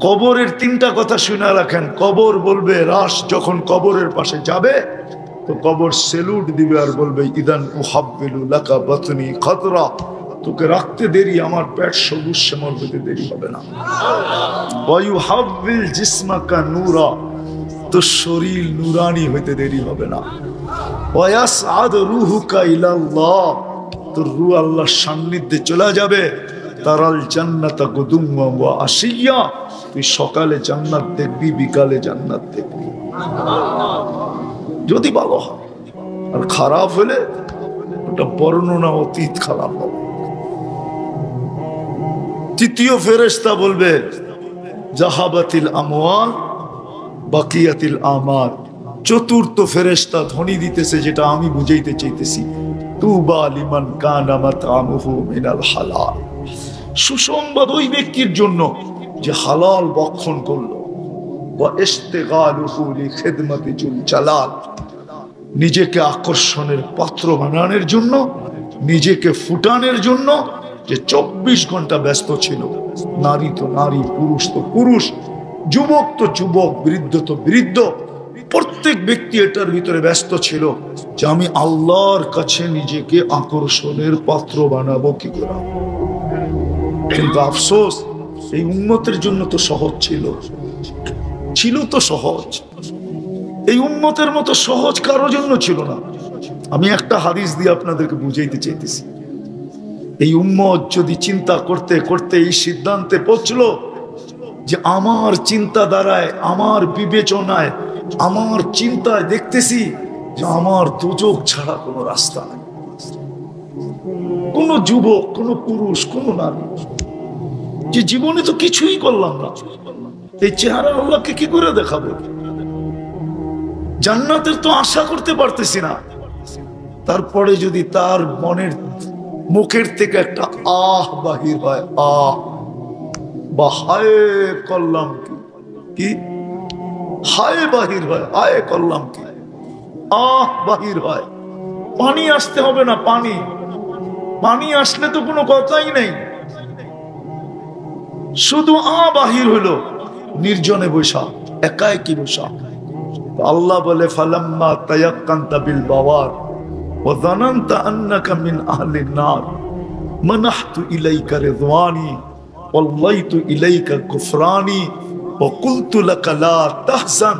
A: কবরের তিনটা কথা শুনে রাখেন। কবর বলবে, রাস যখন কবরের পাশে যাবে তো কবর সেলুট দিবে আর বলবে ইদান উহাব্বিলু লাকা বাতনি খাতরা, তোকে রাখতে দেরি, আমার পেট সবুজ শ্যামল হতে দেরি হবে না। ওয়ায়ুহাব্বিল জিসমাকা নূরা, তো শরীর নুরানি হইতে দেরি হবে না। ওয়ায়াসআদ রূহুকা ইলাল্লাহ, তোর রূহ আল্লাহর সান্নিধ্যে চলে যাবে। তারাল জান্নাতা গুদুম্মা ওয়া আশিয়া, তুই সকালে জান্নাত দেখবি, বিকালে জান্নাত দেখবি, যদি ভালো হয়। আর খারাপ হলে ওটা বর্ণনা অতীত খারাপ হবে। তৃতীয় ফেরেশতা বলবে যাহাবাতিল আমওয়াল বাকিয়াতিল আমাল। চতুর্থ ফেরেশতা ধ্বনি দিতেছে, যেটা আমি বুঝাইতে চাইতেছি, তুবা লিমান কানা মাতআমুহু মিনাল হালাল। সুসংবাদ ওই ব্যক্তির জন্য যে হালাল ভক্ষণ করলো। ওয়া ইশতিগালুহু লিখিদমাতি জুল জালাল, নিজেকে আকর্ষণের পাত্র বানানোর জন্য, নিজেকে ফুটানোর জন্য যে 24 ঘন্টা ব্যস্ত ছিল। নারী তো নারী, পুরুষ তো পুরুষ, যুবক তো যুবক, বৃদ্ধ তো বৃদ্ধ, প্রত্যেক ব্যক্তি এটার ভিতরে ব্যস্ত ছিল যে আমি আল্লাহর কাছে নিজেকে আকর্ষণের পাত্র বানাবো কি করে। কিন্তু আফসোস, এই উম্মতের জন্য তো সহজ ছিল, ছিল তো সহজ। এই উম্মতের মতো সহজ কারো জন্য ছিল না। আমি একটা হাদিস দিয়ে আপনাদেরকে বুঝাইতে চাইতেছি। এই উম্মত যদি চিন্তা করতে করতে এই সিদ্ধান্তে পৌঁছলো যে আমার চিন্তা দ্বারায়, আমার বিবেচনায়, আমার চিন্তায় দেখতেছি যে আমার দুজক ছাড়া কোনো রাস্তা নাই। কোন যুবক, কোন পুরুষ, কোন নারী, যে জীবনে তো কিছুই করলাম না, এই চেহারা আল্লাহকে কি করে দেখাবো? জান্নাতের তো আশা করতে পারতেছি না। তারপরে যদি তার মনের মুখের থেকে একটা আহ বাহির হয়, আহ বা হায় করলাম কি, হায় বাহির হয়, হায় করলাম কি, আহ বাহির হয়, পানি আসতে হবে না, পানি, পানি আসলে তো কোনো কথাই নেই, শুধু বাহির হলো, নির্জনে বসা, একাই কি বসা। আল্লাহ বলে ফালাম্মা তায়াক্কানতা বিল বাওয়ার ওয়া যানানতা আন্নাকা মিন আহলিন নার মানাহতু ইলাইকা রিদওয়ানি ওয়াল্লাইতু ইলাইকা গুফরানি ওয়া কুলতু লাকা লা তাহজান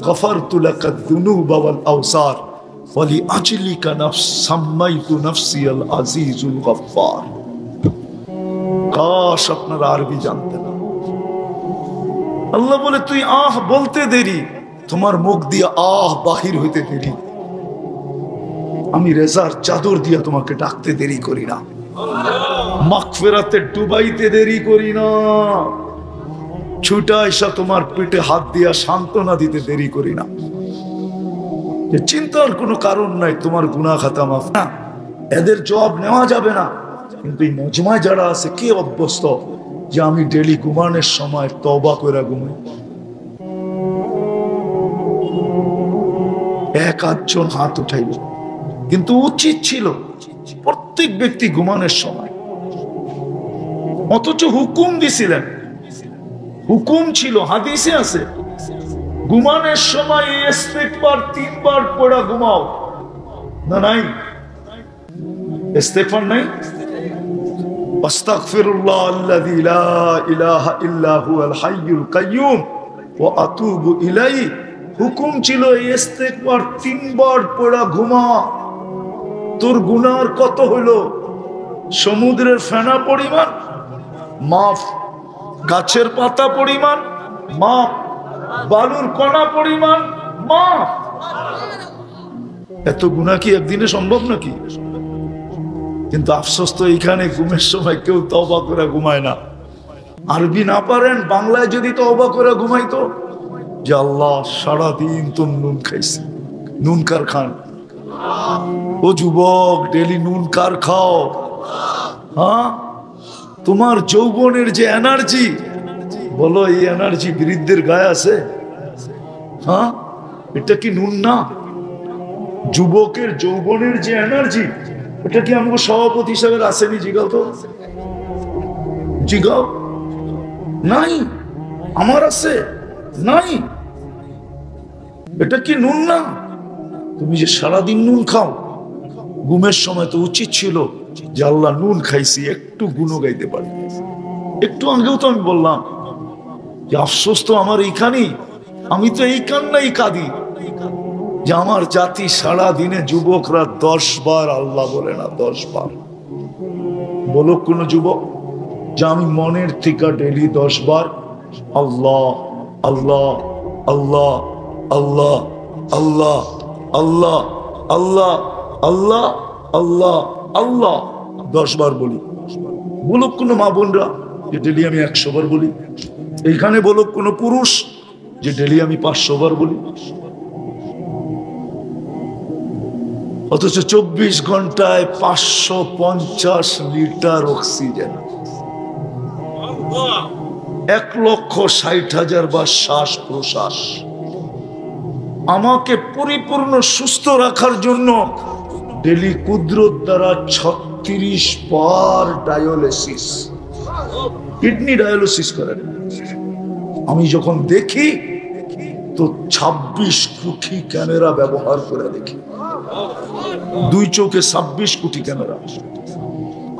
A: গফারতু লাকা যুনুবা ওয়াল আওসার ওয়া লিআজলিকা সাম্মাইতু নাফসি আল আজিজুল গফফার। কাশ আপনারা আরবি জানতেন। আল্লাহ বলে তুই আহ বলতে দেরি, তোমার মুখ দিয়ে আহ বাহির হইতে দেরি, আমি রেজার চাদর দিয়ে তোমাকে ডাকতে দেরি করি না, মাগফিরাতে ডুবাইতে দেরি করি না, ছুটা এসা তোমার পিঠে হাত দিয়া সান্ত্বনা দিতে দেরি করি না। চিন্তার কোনো কারণ নাই, তোমার গুনাহ খাতা মাফ না, এদের জবাব নেওয়া যাবে না। কিন্তু এই মজমায় যারা আছে, কে অভ্যস্ত যে আমি ডেলি ঘুমানোর সময় তওবা করে ঘুমাই? এক আধজন হাত উঠাইল, কিন্তু উচিত ছিল প্রত্যেক ব্যক্তি ঘুমানোর সময়। অথচ হুকুম দিছিলেন, হুকুম ছিল, হাদিসে আছে, ঘুমানোর সময় ইস্তেগফার 3 বার পড়া ঘুমাও। না নাই ইস্তেগফার নাই, আস্তাগফিরুল্লাহ আল্লাযী লা ইলাহা ইল্লা হুয়াল হাইয়ুল কাইয়্যুম ওয়া আতুবু ইলাইহি। হুকুম ছিল ইস্তেগফার 3 বার পড়া ঘুমা। তোর গুনার কত হলো? সমুদ্রের ফেনা পরিমাণ মাফ, গাছের পাতা পরিমাণ মাফ, বালুর কণা পরিমাণ মাফ। এত গুনাহ কি একদিনে সম্ভব নাকি? কিন্তু আফসোস তো এইখানে ঘুমের সময় কেউ তওবা করে ঘুমায় না, আরবি না পারেন, বাংলায় যদি তওবা করে ঘুমাইতো যে আল্লাহ সারাদিন তো নুন খাইছি, নুন কার খান? ও যুবক, ডেলি নুন কার খাও? হ্যাঁ, তোমার যৌবনের যে এনার্জি, বলো এই এনার্জি বৃদ্ধের গায়ে আছে? হ্যাঁ, এটা কি নুন না? যুবকের যৌবনের যে এনার্জি, এটা কি আমাকে সভাপতি হিসাবে আসেনি? জিগাও তো, জিগাও। নাই? আমার আছে? নাই। এটা কি নুন না? তুমি যে সারাদিন নুন খাও, ঘুমের সময় তো উচিত ছিল যে আল্লাহ নুন খাইছি, একটু গুণ গাইতে পারি। একটু আগেও তো আমি বললাম যে আফসোস তো আমার এইখানেই, আমি তো এই কান্নাই কাঁদি যে আমার জাতি সারা দিনে যুবকরা 10 বার আল্লাহ বলে না। 10 বার বলো কোন যুবক যে আমি মনের থেকে ডেলি 10 বার আল্লাহ আল্লাহ আল্লাহ আল্লাহ আল্লাহ আল্লাহ আল্লাহ আল্লাহ আল্লাহ আল্লাহ 10 বার বলি? বলুক কোন মা বোনরা যে ডেলি আমি 100 বার বলি? এইখানে বলুক কোন পুরুষ যে ডেলি আমি 500 বার বলি? অথচ 24 ঘন্টায় 550 লিটার অক্সিজেন, 1,60,000 বার শ্বাস প্রশ্বাস। আমাকে পরিপূর্ণ সুস্থ রাখার জন্য ডেলি কুদরত দ্বারা 36 বার ডায়ালিসিস, কিডনি ডায়ালিসিস করেন। আমি যখন দেখি তো 26 কোটি ক্যামেরা ব্যবহার করে দেখি, 2 চোখে 26 কোটি ক্যামেরা।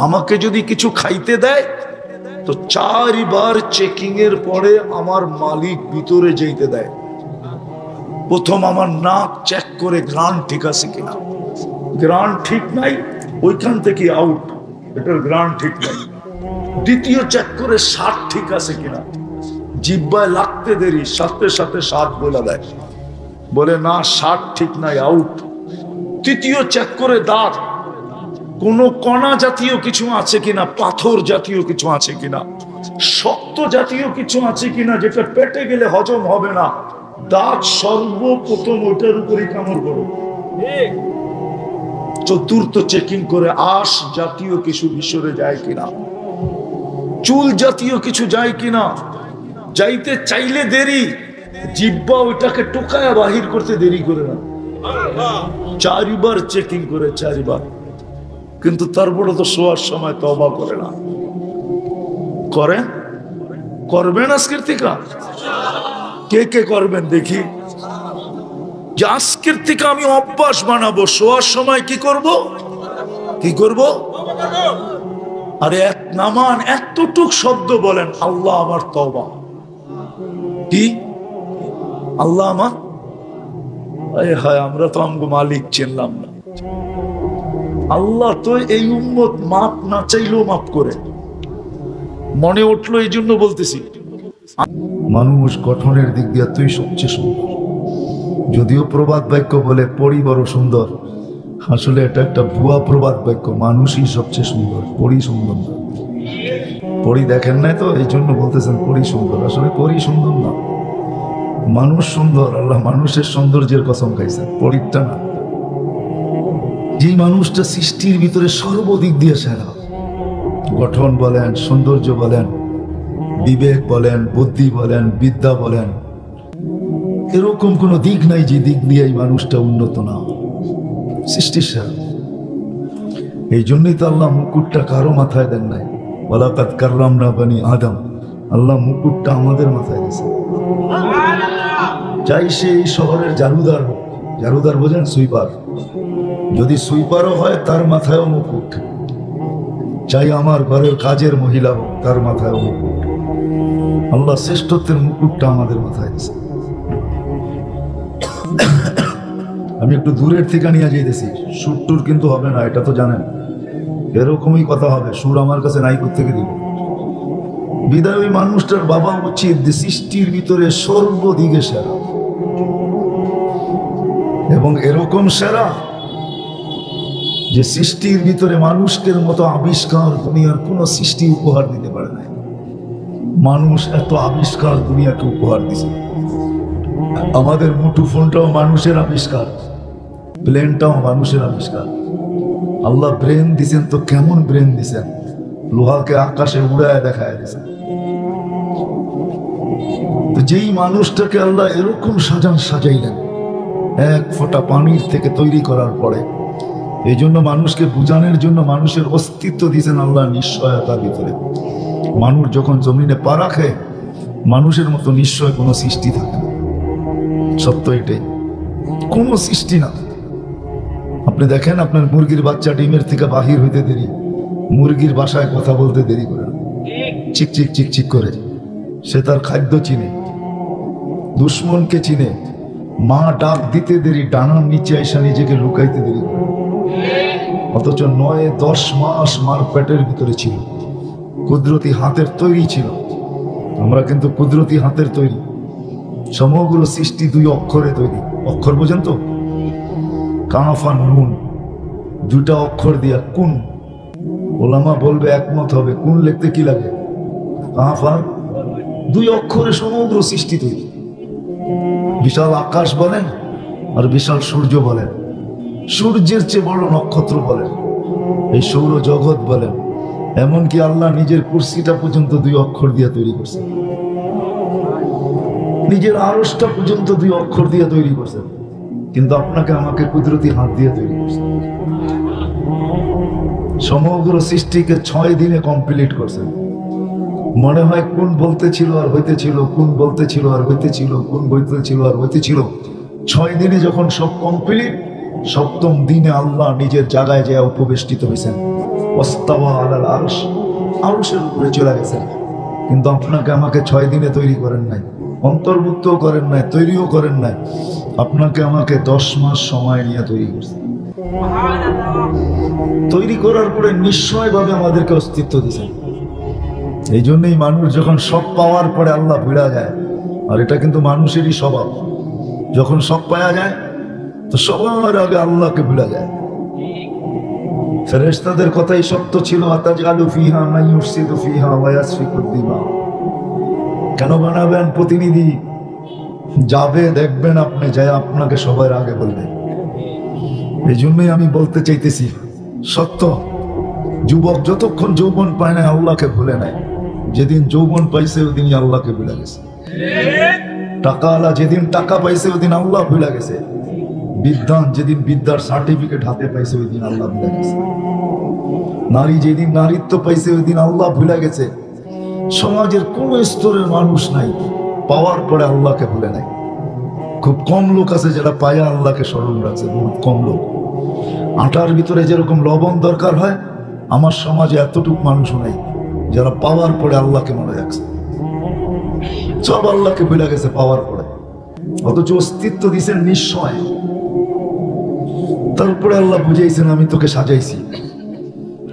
A: আমাকে যদি কিছু খাইতে দেয় তো 4 বার চেকিং এর পরে আমার মালিক ভিতরে যেতে দেয়। প্রথম আমার নাক চেক করে গ্রান ঠিক আছে কিনা, গ্রান ঠিক নাই ওইখান থেকে আউট, এটার গ্রান ঠিক নাই। দ্বিতীয় চেক করে স্বাদ ঠিক আছে কিনা, জিহ্বায় লাগতে দেরি, সাথে সাথে স্বাদ বলে দেয়, বলে না স্বাদ ঠিক নাই, আউট। তৃতীয় চেক করে দাঁত, কোন কণা জাতীয় কিছু আছে কিনা, পাথর জাতীয় কিছু আছে কিনা, শক্ত জাতীয় কিছু আছে কিনা যেটা পেটে গেলে হজম হবে না। দাঁত সর্বপ্রথম ওইটার উপরই কামড় করো। চতুর্থ চেকিং করে আঁশ জাতীয় কিছু ভিতরে যায় কিনা, চুল জাতীয় কিছু যায় কিনা, যাইতে চাইলে দেরি, জিহ্বা ওইটাকে টোকায়া বাহির করতে দেরি করে না। 4 বার চেকিং করে, 4 বার। কিন্তু তারপরে তো শোয়ার সময় তওবা করে না। করেন? করবেন আজকের থেকে? কে কে করবেন দেখি? যে আজকের থেকে আমি অভ্যাস বানাবো, শোয়ার সময় কি করব? কি করব? আরে এক নামান এতটুক শব্দ বলেন, আল্লাহ আমার তওবা। কি আল্লাহ আমার? হায়, আমরা তো আমগো মালিক চিনলাম না। আল্লাহ তো এই উম্মত মাপ না চাইলেও মাপ করে। মনে উঠলো এই জন্য বলতেছি, মানুষ গঠনের দিক দিয়ে তুই সবচেয়ে সুন্দর। যদিও প্রবাদ বাক্য বলে পরি বড় সুন্দর, আসলে এটা একটা ভুয়া প্রবাদ বাক্য। মানুষই সবচেয়ে সুন্দর, পরি সুন্দর না। পরি দেখেন নাই তো, এই জন্য বলতেছেন পরি সুন্দর। আসলে পরি সুন্দর না, মানুষ সুন্দর। আল্লাহ মানুষের সৌন্দর্যের কসম খাইছেন, পরিটা না। যে মানুষটা সৃষ্টির ভিতরে সর্বদিক দিয়ে সেরা, গঠন বলেন, সৌন্দর্য বলেন, বিবেক বলেন, বুদ্ধি বলেন, বিদ্যা বলেন, এরকম কোন দিক নাই যে দিক দিয়ে এই মানুষটা উন্নত না, সৃষ্টির সেরা। এই জন্যই তো আল্লাহ মুকুটটা কারো মাথায় দেন নাই। ওয়ালাকাদ কাররামনা বানি আদম, আল্লাহ মুকুটটা আমাদের মাথায় দিয়েছে। চাই সে এই শহরের জারুদার হোক, জারুদার বোঝেন, সুইপার, যদি সুইপারও হয় তার মাথায়ও মুকুট। চাই আমার ঘরের কাজের মহিলা হোক, তার মাথায়ও মুকুট। আল্লাহ শ্রেষ্ঠত্বের মুকুটটা আমাদের মাথায় দিয়েছে। আমি একটু দূরের থেকে নিয়ে যেতেছি, সুর টুর কিন্তু হবে না, এটা তো জানেন। এরকমই কথা হবে, সুর আমার কাছে নাই কোত্থেকে দিব। বিদায় ওই মানুষটার বাবা উচিত সৃষ্টির ভিতরে সর্বদিকে সেরা, এবং এরকম সেরা যে সৃষ্টির ভিতরে মানুষের মতো আবিষ্কার দুনিয়ার কোন সৃষ্টি উপহার দিতে পারে না।
B: মানুষ এত আবিষ্কার দুনিয়াকে উপহার দিছে। আমাদের মুঠো ফোনটাও মানুষের আবিষ্কার, প্লেনটাও মানুষের আবিষ্কার। আল্লাহ ব্রেন দিছেন, তো কেমন ব্রেন দিছেন, লোহাকে আকাশে উড়ায় দেখায় দিছেন। তো যেই মানুষটাকে আল্লাহ এরকম সাজাইলেন এক ফোঁটা পানির থেকে তৈরি করার পরে, এই জন্য মানুষকে বুঝানোর জন্য মানুষের অস্তিত্ব দিয়েছেন আল্লাহ নিশ্চয়তার ভিতরে। মানুষ যখন জমিনে পা রাখে, মানুষের মতো নিশ্চয় কোনো সৃষ্টি থাকে না। সত্য এটাই, কোনো সৃষ্টি না। আপনি দেখেন আপনার মুরগির বাচ্চা ডিমের থেকে বাহির হইতে দেরি, মুরগির বাসায় কথা বলতে দেরি করে না, চিক চিক চিক চিক করে। সে তার খাদ্য চিনে, দুশ্মনকে চিনে। মা ডাক দিতে দেরি, ডানার নিচে এসে নিজেকে লুকাইতে দেরি করে। অথচ 9-10 মাস মার পেটের ভিতরে ছিল, কুদরতি হাতের তৈরি ছিল। আমরা কিন্তু কুদরতি হাতের তৈরি। সমগ্র সৃষ্টি 2 অক্ষরে তৈরি। অক্ষর বোঝেন তো? কাফ আর নুন, 2টা অক্ষর দিয়া কুন। ওলামা বলবে একমত হবে, কুন লিখতে কি লাগে? কাফ আর 2 অক্ষরে সমগ্র সৃষ্টি তৈরি। বিশাল আকাশ বলেন আর বিশাল সূর্য বলেন, সূর্যের চেয়ে বড় নক্ষত্র বলেন, এই সৌর জগৎ বলেন। এমনকি আল্লাহ নিজের কুরসিটা পর্যন্ত 2 অক্ষর দিয়ে তৈরি করছেন, নিজের আরশটা পর্যন্ত 2 অক্ষর দিয়ে তৈরি করছেন। কিন্তু আপনাকে আমাকে কুদরতি হাত দিয়ে তৈরি করছেন। সমগ্র সৃষ্টিকে 6 দিনে কমপ্লিট করছেন। মনে হয় কোন বলতেছিল আর হইতেছিল, কোন বলতেছিল আর হইতেছিল, কোন বলতেছিল আর হইতেছিল। 6 দিনে যখন সব কমপ্লিট, 7ম দিনে আল্লাহ নিজের জায়গায় যায় উপবেষ্টিত হয়েছেন। ওয়াস্তাওয়া আলাল আরশ, আরশের উপরে চলে গেছেন। কিন্তু আপনাকে আমাকে 6 দিনে তৈরি করেন নাই, অন্তর্ভুক্তও করেন নাই, তৈরিও করেন নাই। আপনাকে আমাকে 10 মাস সময় নিয়ে তৈরি করছেন। তৈরি করার পরে নিশ্চয়ভাবে আমাদেরকে অস্তিত্ব দিয়েছেন। এই জন্যই মানুষ যখন সব পাওয়ার পরে আল্লাহ ভুলা যায়। আর এটা কিন্তু মানুষেরই স্বভাব, যখন সব পাওয়া যায় তো সবার আগে আল্লাহকে ভুলা যায়। ফেরেশতাদের কথাই সত্য ছিল, আতাজআলু ফিহা মান ইউফসিদু ফিহা ওয়া ইয়াসফিকুদ দিমা। কেন বানাবেন প্রতিনিধি? যাবে দেখবেন আপনি, যায় আপনাকে সবার আগে বলবে। এই জন্যই আমি বলতে চাইতেছি, সত্য যুবক যতক্ষণ যৌবন পায় না আল্লাহকে ভুলে নাই। যেদিন যৌবন পাইছে ওই দিনই আল্লাহকে ভুলে গেছে। টাকাওয়ালা যেদিন টাকা পাইছে ওই দিন আল্লাহ ভুলে গেছে। বিদ্বান যেদিন বিদ্যার সার্টিফিকেট হাতে পাইছে ওই দিন আল্লাহ ভুলে গেছে। নারী যেদিন নারীত্ব পাইছে ওই দিন আল্লাহ ভুলে গেছে। সমাজের কোন স্তরের মানুষ নাই পাওয়ার পরে আল্লাহকে ভুলে নাই। খুব কম লোক আছে যারা পায়া আল্লাহকে স্মরণ রাখছে, বহুত কম লোক। আটার ভিতরে যেরকম লবণ দরকার হয়, আমার সমাজে এতটুকু মানুষও নাই যারা পাওয়ার পরে আল্লাহকে মনে রাখছে। সব আল্লাহকে ভুলে গেছে পাওয়ার পরে, অথচ অস্তিত্ব দিয়েছেন নিশ্চয়। তারপরে আল্লাহ বুঝাইছেন আমি তোকে সাজাইছি।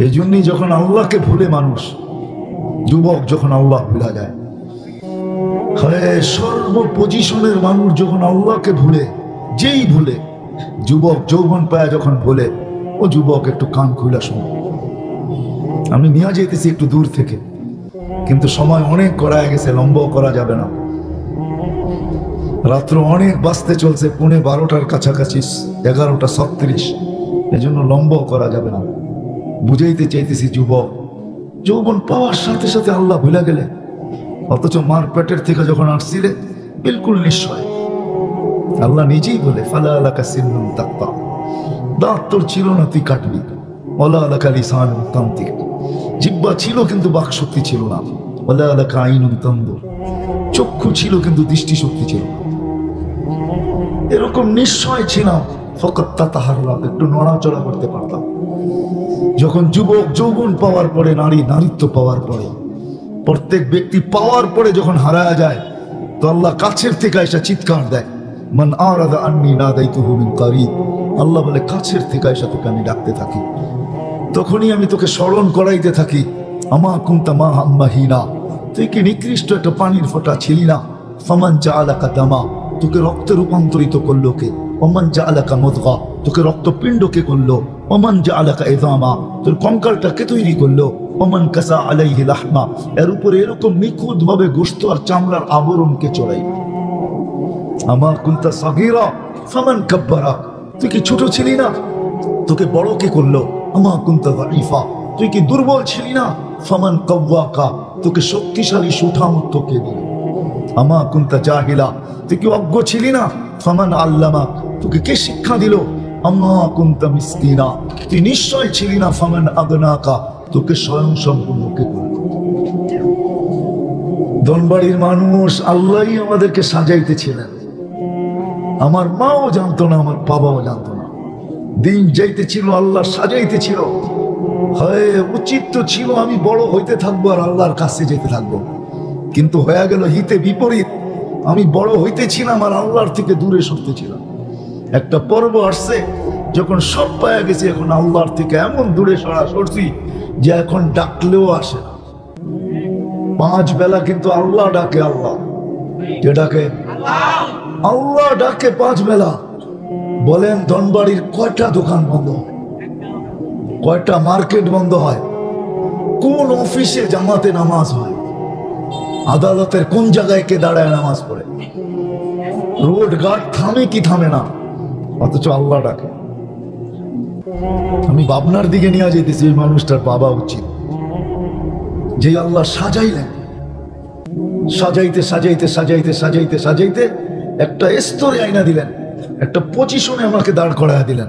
B: এই জন্যই যখন আল্লাহকে ভুলে মানুষ, যুবক যখন আল্লাহ ভুলা যায়, সর্ব পজিশনের মানুষ যখন আল্লাহকে ভুলে, যেই ভুলে, যুবক যৌবন পায় যখন ভুলে, ও যুবক একটু কান খুলা শোনো। আমি নিয়ে যেতেছি একটু দূর থেকে, কিন্তু সময় অনেক করায় গেছে, লম্বাও করা যাবে না। রাত্র অনেক বাজতে চলছে, 11:30 কাছাকাছি, 11:36। এই জন্য লম্বাও করা যাবে না। বুঝাইতে চাইতেছি যুবক, যৌবন পাওয়ার সাথে সাথে আল্লাহ ভুলে গেলে, অথচ মার পেটের থেকে যখন আসছিলে বিলকুল নিশ্চয়। আল্লাহ নিজেই বলে ফালা আলাকা সিন্নুন তাকতা, দাঁত তোর ছিল না তুই কাটবি। ওলা আলাকা লিসানুন তানতিক, জিহ্বা ছিল কিন্তু বাক শক্তি ছিল না। ওলা আলাকা আইনুন তানদুর, চক্ষু ছিল কিন্তু দৃষ্টি শক্তি ছিল না। এরকম নিশ্চয় ছিলাম, ফকত তাতাহাররাত, একটু নড়াচড়া করতে পারতাম। যখন যুবক যৌবন পাওয়ার পরে, নারী নারীত্ব পাওয়ার পরে, প্রত্যেক ব্যক্তি পাওয়ার পরে যখন হারায়া যায়, তো আল্লাহ কাছের থেকে এসে চিৎকার দেয়, মান আরাদা আন্নী নাদাইতুহু মিন কারীব। আল্লাহ বলে কাছের থেকে এসে তোকে আমি ডাকতে থাকি, তখনই আমি তোকে স্মরণ করাইতে থাকি। আমা কুনতা মাআম মাহিনা, তুই কি নিকৃষ্ট একটা পানির ফোঁটা ছিলি না? ফামান জাআলাকা দামা, তোকে রক্তে রূপান্তরিত করলো কে? ওমান জাআলাকা মুদগা, তোকে রক্তপিণ্ড কে করলো? ওমান জাআলাকা ইযামা, তোর কঙ্কালটা কে তৈরি করলো? ওমান কাসা আলাইহি লাহমা, এর উপরে এরকম নিখুঁত ভাবে গোশত আর চামড়ার আবরণ কে চড়াইল? আমা কুনতা সাগীরা ফামান কাব্বারাক, তুই কি ছোট ছিলি না? তোকে বড় কে করলো? আমা কুনতা যাঈফা, তুই কি দুর্বল ছিলি না? ফামান কাওয়াকা, তোকে শক্তিশালী সুঠামত্ব কে দিল? আমা কুনতা জাহিলা, তুই কি অজ্ঞ ছিলি না? ফামান আল্লামাক, তোকে কে শিক্ষা দিল? আমা কুনতা মিসকিনা, তুই নিশ্চয় ছিলি না? ফামান আগনাকা, তোকে স্বয়ং সম্পূর্ণ কে করল? ধনবাড়ির মানুষ আল্লাহই আমাদেরকে সাজাইতেছিলেন। আমার মাও জানতো না, আমার বাবাও জানতো না। দিন যাইতেছিল, আল্লাহ সাজাইতেছিল। হয় উচিত তো ছিল আমি বড় হইতে থাকবো আর আল্লাহর কাছে যেতে থাকবো, কিন্তু হয়ে গেল হিতে বিপরীত। আমি বড় হইতেছিলাম আর আল্লাহর থেকে দূরে সরতেছিলাম। একটা পর্ব আসছে যখন সব পাওয়া গেছে, এখন আল্লাহর থেকে এমন দূরে সরছি যে এখন ডাকলেও আসে না। 5 বেলা কিন্তু আল্লাহ ডাকে, আল্লাহ কে ডাকে? আল্লাহ ডাকে 5 বেলা। বলেন ধনবাড়ির কয়টা দোকান বন্ধ হয়? কয়টা মার্কেট বন্ধ হয়? কোন অফিসে জামাতে নামাজ হয়? আদালতের কোন জায়গায় কে দাঁড়ায় নামাজ পড়ে? রোড গার্ড থামে কি থামে না? অথচ আল্লাহ ডাকে। আমি ভাবনার দিকে নিয়ে যেতেছি, এই মানুষটার বাবা উচিত যে আল্লাহ সাজাইলেন। সাজাইতে সাজাইতে সাজাইতে সাজাইতে সাজাইতে একটা স্তরে আইনা দিলেন, একটা পজিশনে আমাকে দাঁড় করাইয়া দিলেন,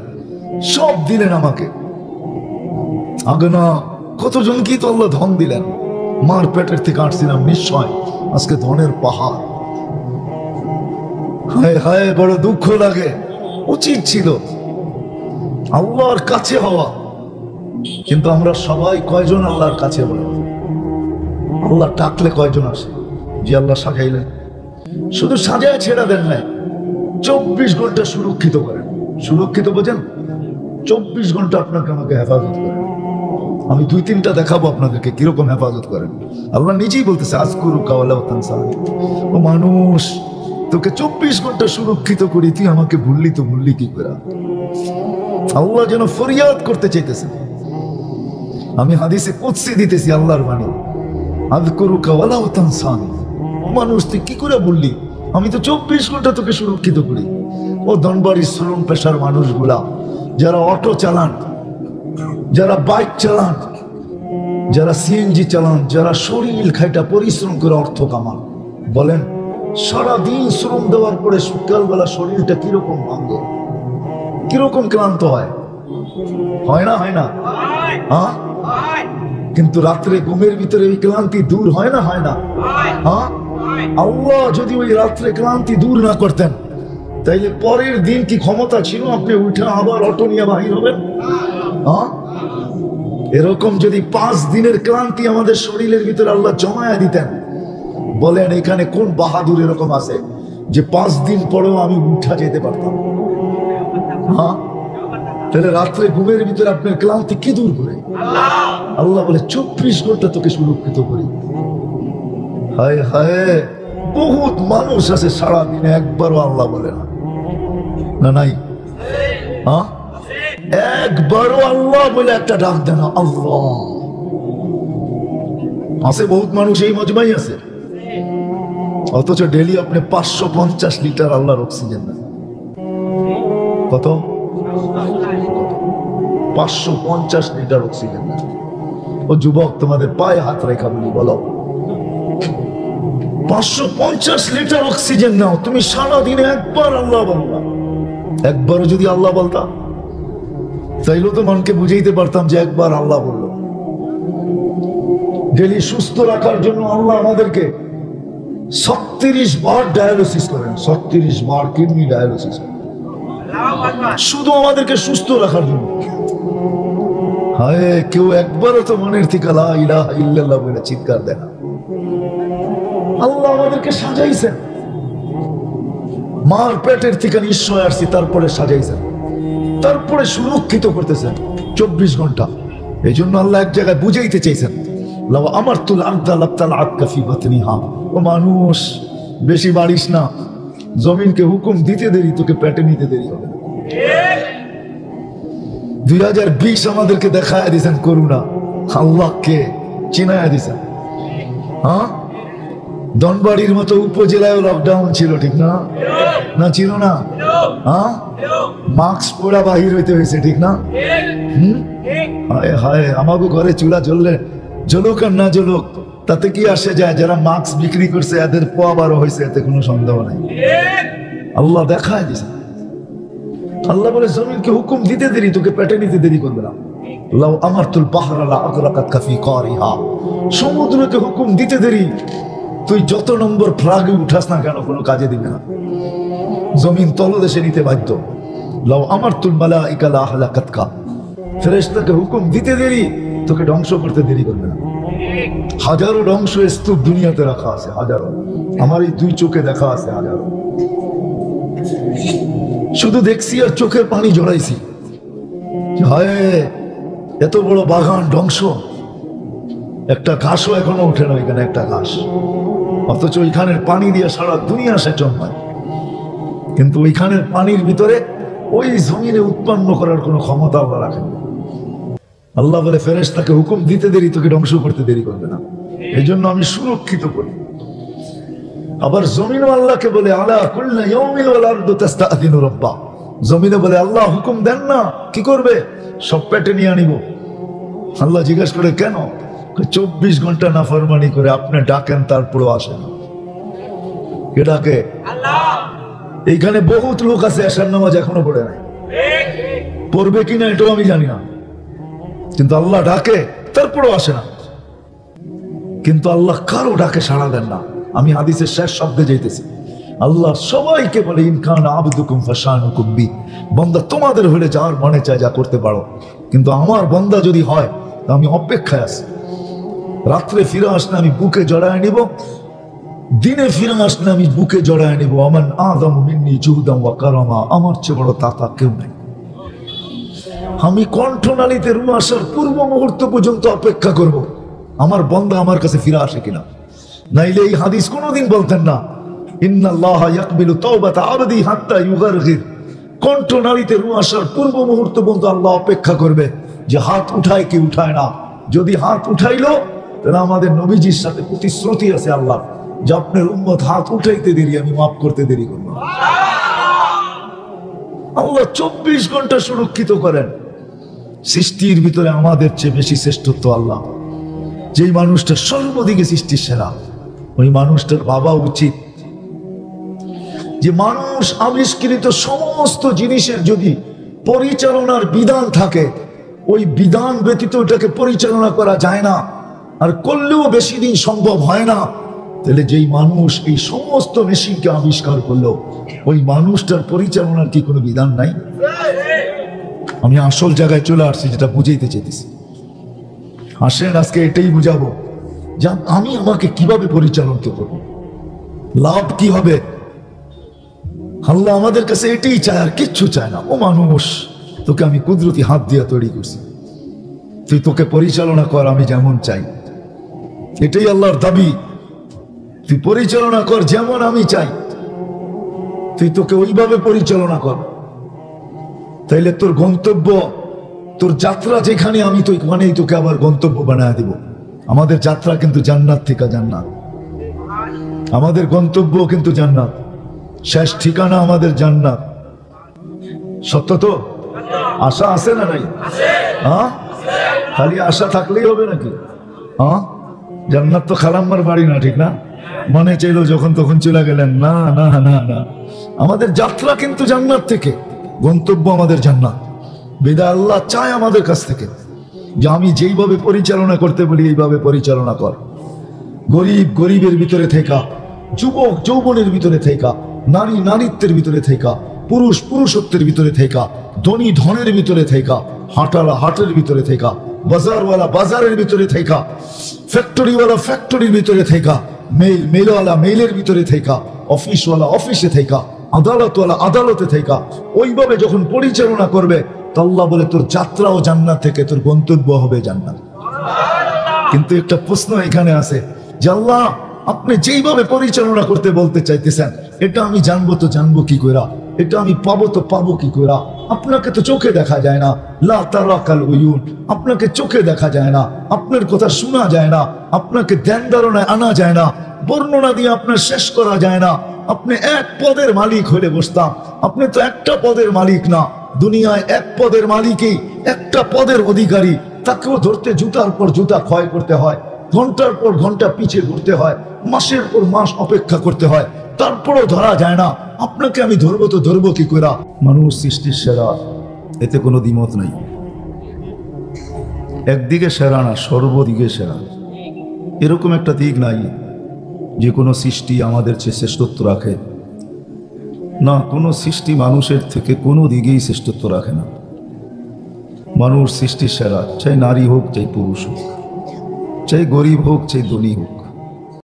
B: সব দিলেন আমাকে। আগে না কতজন কি তো আল্লাহ ধন দিলেন। মার পেটের থেকে আসছিলাম নিশ্চয়, আজকে ধনের পাহাড়। হায় হায় বড় দুঃখ লাগে। উচিত ছিল আল্লাহর কাছে হওয়া, কিন্তু আমরা সবাই কয়জন আল্লাহর কাছে বলে? আল্লাহ ডাকলে কয়জন আসে? যে আল্লাহ সাজাইলেন, শুধু সাজায় ছেড়ে দেন নাই, 24 ঘন্টা সুরক্ষিত করেন। সুরক্ষিত বোঝেন? 24 ঘন্টা আপনাকে আমাকে হেফাজত করেন। আমি 2-3টা দেখাবো আপনাদেরকে কিরকম হেফাজত করেন। আল্লাহ নিজেই বলতেছে আজকুরুকা ওয়ালা তানসানি। ও মানুষ, তোকে 24 ঘন্টা সুরক্ষিত করি, তুই আমাকে ভুললি তো ভুললি কি করে? আল্লাহ যেন ফরিয়াদ করতে চাইতেছে। আমি হাদিসে কুদসি দিতেছি, আল্লাহর বাণী, আযকুরুকা ওয়ালা তানসানি। ও মানুষ, তুই কি করে বললি? আমি তো 24 ঘন্টা তোকে সুরক্ষিত করি। ও ধনবাড়ির শ্রম পেশার মানুষগুলা, যারা অটো চালান, যারা বাইক চালান, যারা সিএনজি চালান, যারা শরীর খাইটা পরিশ্রম করে অর্থ কামান, বলেন সারাদিন শ্রম দেওয়ার পরে সকালবেলা শরীরটা কিরকম ভাঙে, কিরকম ক্লান্ত হয়? হয় না? হয় না? হ্যাঁ, কিন্তু রাত্রে ঘুমের ভিতরে ওই ক্লান্তি দূর হয় না? হয় না? হ্যাঁ, আল্লাহ যদি ওই রাত্রে ক্লান্তি দূর না করতেন, তাইলে পরের দিন কি ক্ষমতা ছিল আপনি উঠে আবার অটো নিয়ে বাহির হবেন? হ্যাঁ, এরকম যদি 5 দিনের ক্লান্তি আমাদের শরীরের ভিতরে আল্লাহ জমায়া দিতেন, বলেন এখানে কোন বাহাদুর এরকম আছে যে 5 দিন পরেও আমি উঠা যেতে পারতাম? হ্যাঁ, তাহলে রাত্রে ঘুমের ভিতরে আপনার ক্লান্তি কি দূর করে? আল্লাহ বলে 24 ঘন্টা তোকে সুরক্ষিত করি। হায় হায়, বহুত মানুষ আছে সারাদিনে একবারও আল্লাহ বলে না। না নাই? হ্যাঁ, একবারও আল্লাহ বলে একটা ডাক দেন না। আল্লাহ আছে, বহুত মানুষ এই মজমাই আছে, অথচ ডেলি আপনি 550 লিটার আল্লাহর অক্সিজেন দেন। কত? 550 লিটার অক্সিজেন দেন। ও যুবক, তোমাদের পায়ে হাত রেখা বলি, বলো 550 লিটার অক্সিজেন নাও, তুমি সারাদিনে একবার আল্লাহ বলবা। একবারও যদি আল্লাহ বলতা, তাইলেও তো মনকে বুঝাইতে পারতাম যে একবার আল্লাহ বললো। ডেলি সুস্থ রাখার জন্য আল্লাহ আমাদেরকে 36 বার ডায়ালিসিস করেন, 36 বার কিডনি ডায়ালিসিস, শুধু আমাদেরকে সুস্থ রাখার জন্য। হায়, কেউ একবারও তো মনের থেকে লা ইলাহা ইল্লাল্লাহ বলে চিৎকার দেয় না। আল্লাহ আমাদেরকে সাজাইছেন, মার পেটের থেকে নিশ্চয় আসছি, তারপরে সাজাইছেন, তারপরে সুরক্ষিত করতেছেন 24 ঘন্টা। এই জন্য আল্লাহ এক জায়গায় বুঝাইতে চাইছেন, লাও আমারতুল আবদা লাবতাল আতকা ফি বাতনিহা। ও মানুষ, বেশি বাড়িস না, জমিনকে হুকুম দিতে দেরি, তোকে পেটে নিতে দেরি হবে। 2020 আমাদেরকে দেখায় দিয়েছেন করুণা, আল্লাহকে চিনায় দিয়েছেন। হ্যাঁ, ধনবাড়ির মতো উপজেলায় লকডাউন ছিল, ঠিক না? না ছিল না? হ্যাঁ, মাস্ক পরা বাহির হইতে হয়েছে, ঠিক না? হায় হায়, আমাকে ঘরে চুলা জ্বললে জ্বলুক আর না জ্বলুক তাতে কি আসে যায়? যারা মাস্ক বিক্রি করছে এদের পোয়া বারো হয়েছে, এতে কোনো সন্দেহ নাই। আল্লাহ দেখায় দিছে। আল্লাহ বলে জমিনকে হুকুম দিতে দেরি, তোকে পেটে নিতে দেরি করবে না। লাউ আমারতুল বাহরা লা আগরাকাতকা ফি কারিহা, সমুদ্রকে হুকুম দিতে দেরি, তুই যত নম্বর ফ্লাগে উঠাস না কেন কোনো কাজে দিবে না। জমিন তলদেশে নিতে বাধ্য। লাউ আমারতুল মালাইকা লা আহলাকাতকা, ফেরেশতাকে হুকুম দিতে দেরি, তোকে ধ্বংস করতে দেরি করবে না। হাজারো ধ্বংস স্তূপ দুনিয়াতে রাখা আছে, হাজারো, আমার এই দুই চোখে দেখা আছে হাজারো। শুধু দেখছি আর চোখের পানি জড়াইছি, হায় এত বড় বাগান ধ্বংস, একটা ঘাসও এখনো ওঠে না এখানে, একটা ঘাস, অথচ ওইখানের পানি দিয়ে সারা দুনিয়া সেচন হয়। কিন্তু ওইখানের পানির ভিতরে ওই জমিনে উৎপন্ন করার কোনো ক্ষমতা আল্লাহ রাখেন। আল্লাহ বলে ফেরেশতাকে হুকুম দিতে দেরি, তোকে ধ্বংস করতে দেরি করবে না, এই জন্য আমি সুরক্ষিত করি। আবার জমিনও আল্লাহকে বলে আলা কুল্লা ইয়াউমিন ওয়াল আরদু তাস্তাযিনু রাব্বা, জমিনে বলে আল্লাহ হুকুম দেন না, কি করবে? সব পেটে নিয়ে আনিব। আল্লাহ জিজ্ঞেস করে কেন? 24 ঘন্টা নাফরমানি করে আপনি ডাকেন তারপরও আসে না। কে ডাকে? আল্লাহ। এইখানে বহুত লোক আছে এশার নামাজ এখনো পড়ে নাই, পড়বে কিনা এটাও আমি জানি না, কিন্তু আল্লাহ ডাকে তারপরও আসে না। কিন্তু আল্লাহ কারো ডাকে সাড়া দেন না। আমি হাদিসের শেষ শব্দে যাইতেছি, আল্লাহ সবাইকে বলে ইনকান আবদুকুম ফাশানুকুম বি, বান্দা তোমাদের হলে যার মনে চায় যা করতে পারো, কিন্তু আমার বান্দা যদি হয় তো আমি অপেক্ষায় আছি। রাত্রে ফিরে আসলে আমি বুকে জড়ায় নিব, দিনে ফিরে আসলে আমি বুকে জড়ায় নিব। আমান আযমু মিন্নি জুহদাম ওয়া কারামা, আমার চেয়ে বড় তাতা কেউ নেই। আমি কণ্ঠনালীতে রু আসার পূর্ব মুহূর্ত পর্যন্ত অপেক্ষা করব আমার বান্দা আমার কাছে ফিরে আসে কিনা। নাইলে এই হাদিস কোনোদিন বলতেন না ইন্নাল্লাহা ইয়াকবিলু তাওবাতা আবদি হাত্তা ইউগারগির, কণ্ঠনালীতে রু আসার পূর্ব মুহূর্ত পর্যন্ত আল্লাহ অপেক্ষা করবে যে হাত উঠায় কি উঠায় না। যদি হাত উঠাইলো তাহলে আমাদের নবীজির সাথে প্রতিশ্রুতি আছে আল্লাহ যে আপনার উম্মত হাত উঠাইতে দেরি, আমি মাফ করতে দেরি করব। আল্লাহ 24 ঘন্টা সুরক্ষিত করেন। সৃষ্টির ভিতরে আমাদের চেয়ে বেশি শ্রেষ্ঠত্ব আল্লাহ। যেই মানুষটা সর্বদিকে সৃষ্টির সেরা, ওই মানুষটার ভাবা উচিত যে মানুষ আবিষ্কৃত সমস্ত জিনিসের যদি পরিচালনার বিধান থাকে, ওই বিধান ব্যতীত ওটাকে পরিচালনা করা যায় না, আর করলেও বেশি দিন সম্ভব হয় না, তাহলে যেই মানুষ এই সমস্ত মেশিনকে আবিষ্কার করলো, ওই মানুষটার পরিচালনার কি কোনো বিধান নাই? আমি আসল জায়গায় চলে আসছি, যেটা বুঝাইতে চেয়েছি। আসেন আজকে এটাই বুঝাবো যে আমি আমাকে কিভাবে পরিচালনা করব, লাভ কি হবে। আল্লাহ আমাদের কাছে এটাই চায়, আর কিচ্ছু চায় না। ও মানুষ, তোকে আমি কুদরতি হাত দিয়ে তৈরি করছি, তুই তোকে পরিচালনা কর আমি যেমন চাই, এটাই আল্লাহর দাবি। তুই পরিচালনা কর যেমন আমি চাই, তুই তোকে ওইভাবে পরিচালনা কর, তাইলে তোর গন্তব্য, তোর যাত্রা যেখানে, আমি তো ওখানেই তোকে আবার গন্তব্য বানায় দিব। আমাদের যাত্রা কিন্তু জান্নাত থেকে জান্নাত, আমাদের গন্তব্য কিন্তু জান্নাত, শেষ ঠিকানা আমাদের জান্নাত। সত্য তো? আশা আছে না নাই? হ্যাঁ, খালি আশা থাকলেই হবে নাকি? হ্যাঁ, জান্নাত তো খালাম্মার বাড়ি না, ঠিক না? মনে চাইলো যখন তখন চলে গেলেন, না না না না, আমাদের যাত্রা কিন্তু জান্নাত থেকে, গন্তব্য আমাদের জান্নাত। বিধায় আল্লাহ চায় আমাদের কাছ থেকে যে আমি যেইভাবে পরিচালনা করতে বলি এইভাবে পরিচালনা কর। গরিব গরিবের ভিতরে থেকা, যুবক যৌবনের ভিতরে থেকা, নারী নারীত্বের ভিতরে থেকা, পুরুষ পুরুষত্বের ভিতরে থেকা, ধনী ধনের ভিতরে থেকা, হাটালা হাটের ভিতরে থেকা, বাজারওয়ালা বাজারের ভিতরে থেকা, ফ্যাক্টরিওয়ালা ফ্যাক্টরির ভিতরে থেকা, মেলওয়ালা মেলের ভিতরে থেকা, অফিসওয়ালা অফিসে থেকা, আদালতওয়ালা আদালতে থেকা, ওইভাবে যখন পরিচালনা করবে তো আল্লাহ বলে তোর যাত্রাও জান্নাত থেকে, তোর গন্তব্য হবে জান্নাত। কিন্তু একটা প্রশ্ন এখানে আছে যে আল্লাহ আপনি যেইভাবে পরিচালনা করতে বলতে চাইতেছেন, এটা আমি জানবো তো জানবো কি কইরা, এটা আমি পাবো তো পাবো কি কইরা। আপনাকে তো চোখে দেখা যায় না, লা তারাকাল উয়ুন, আপনাকে চোখে দেখা যায় না, আপনার কথা শোনা যায় না, আপনাকে ধ্যান ধারণায় আনা যায় না, বর্ণনা দিয়ে আপনার শেষ করা যায় না। আপনি এক পদের মালিক হলে বসতাম, আপনি তো একটা পদের মালিক না। দুনিয়ায় এক পদের মালিকই, একটা পদের অধিকারী, তাকেও ধরতে জুতার পর জুতা ক্ষয় করতে হয়, ঘন্টার পর ঘন্টা পিছিয়ে ঘুরতে হয়, মাসের পর মাস অপেক্ষা করতে হয়, তারপরও ধরা যায় না। আপনাকে আমি ধরবো তো ধরবো কি করে? মানুষ সৃষ্টির সেরা, এতে কোনো দ্বিমত নাই। একদিকে সেরা না, সর্বদিকে সেরা। এরকম একটা দিক নাই যে কোনো সৃষ্টি আমাদের চেয়ে শ্রেষ্ঠত্ব রাখে না। কোনো সৃষ্টি মানুষের থেকে কোনো দিকেই শ্রেষ্ঠত্ব রাখে না। মানুষ সৃষ্টির সেরা, চাই নারী হোক চাই পুরুষ হোক, চাই গরিব হোক চাই ধনী হোক।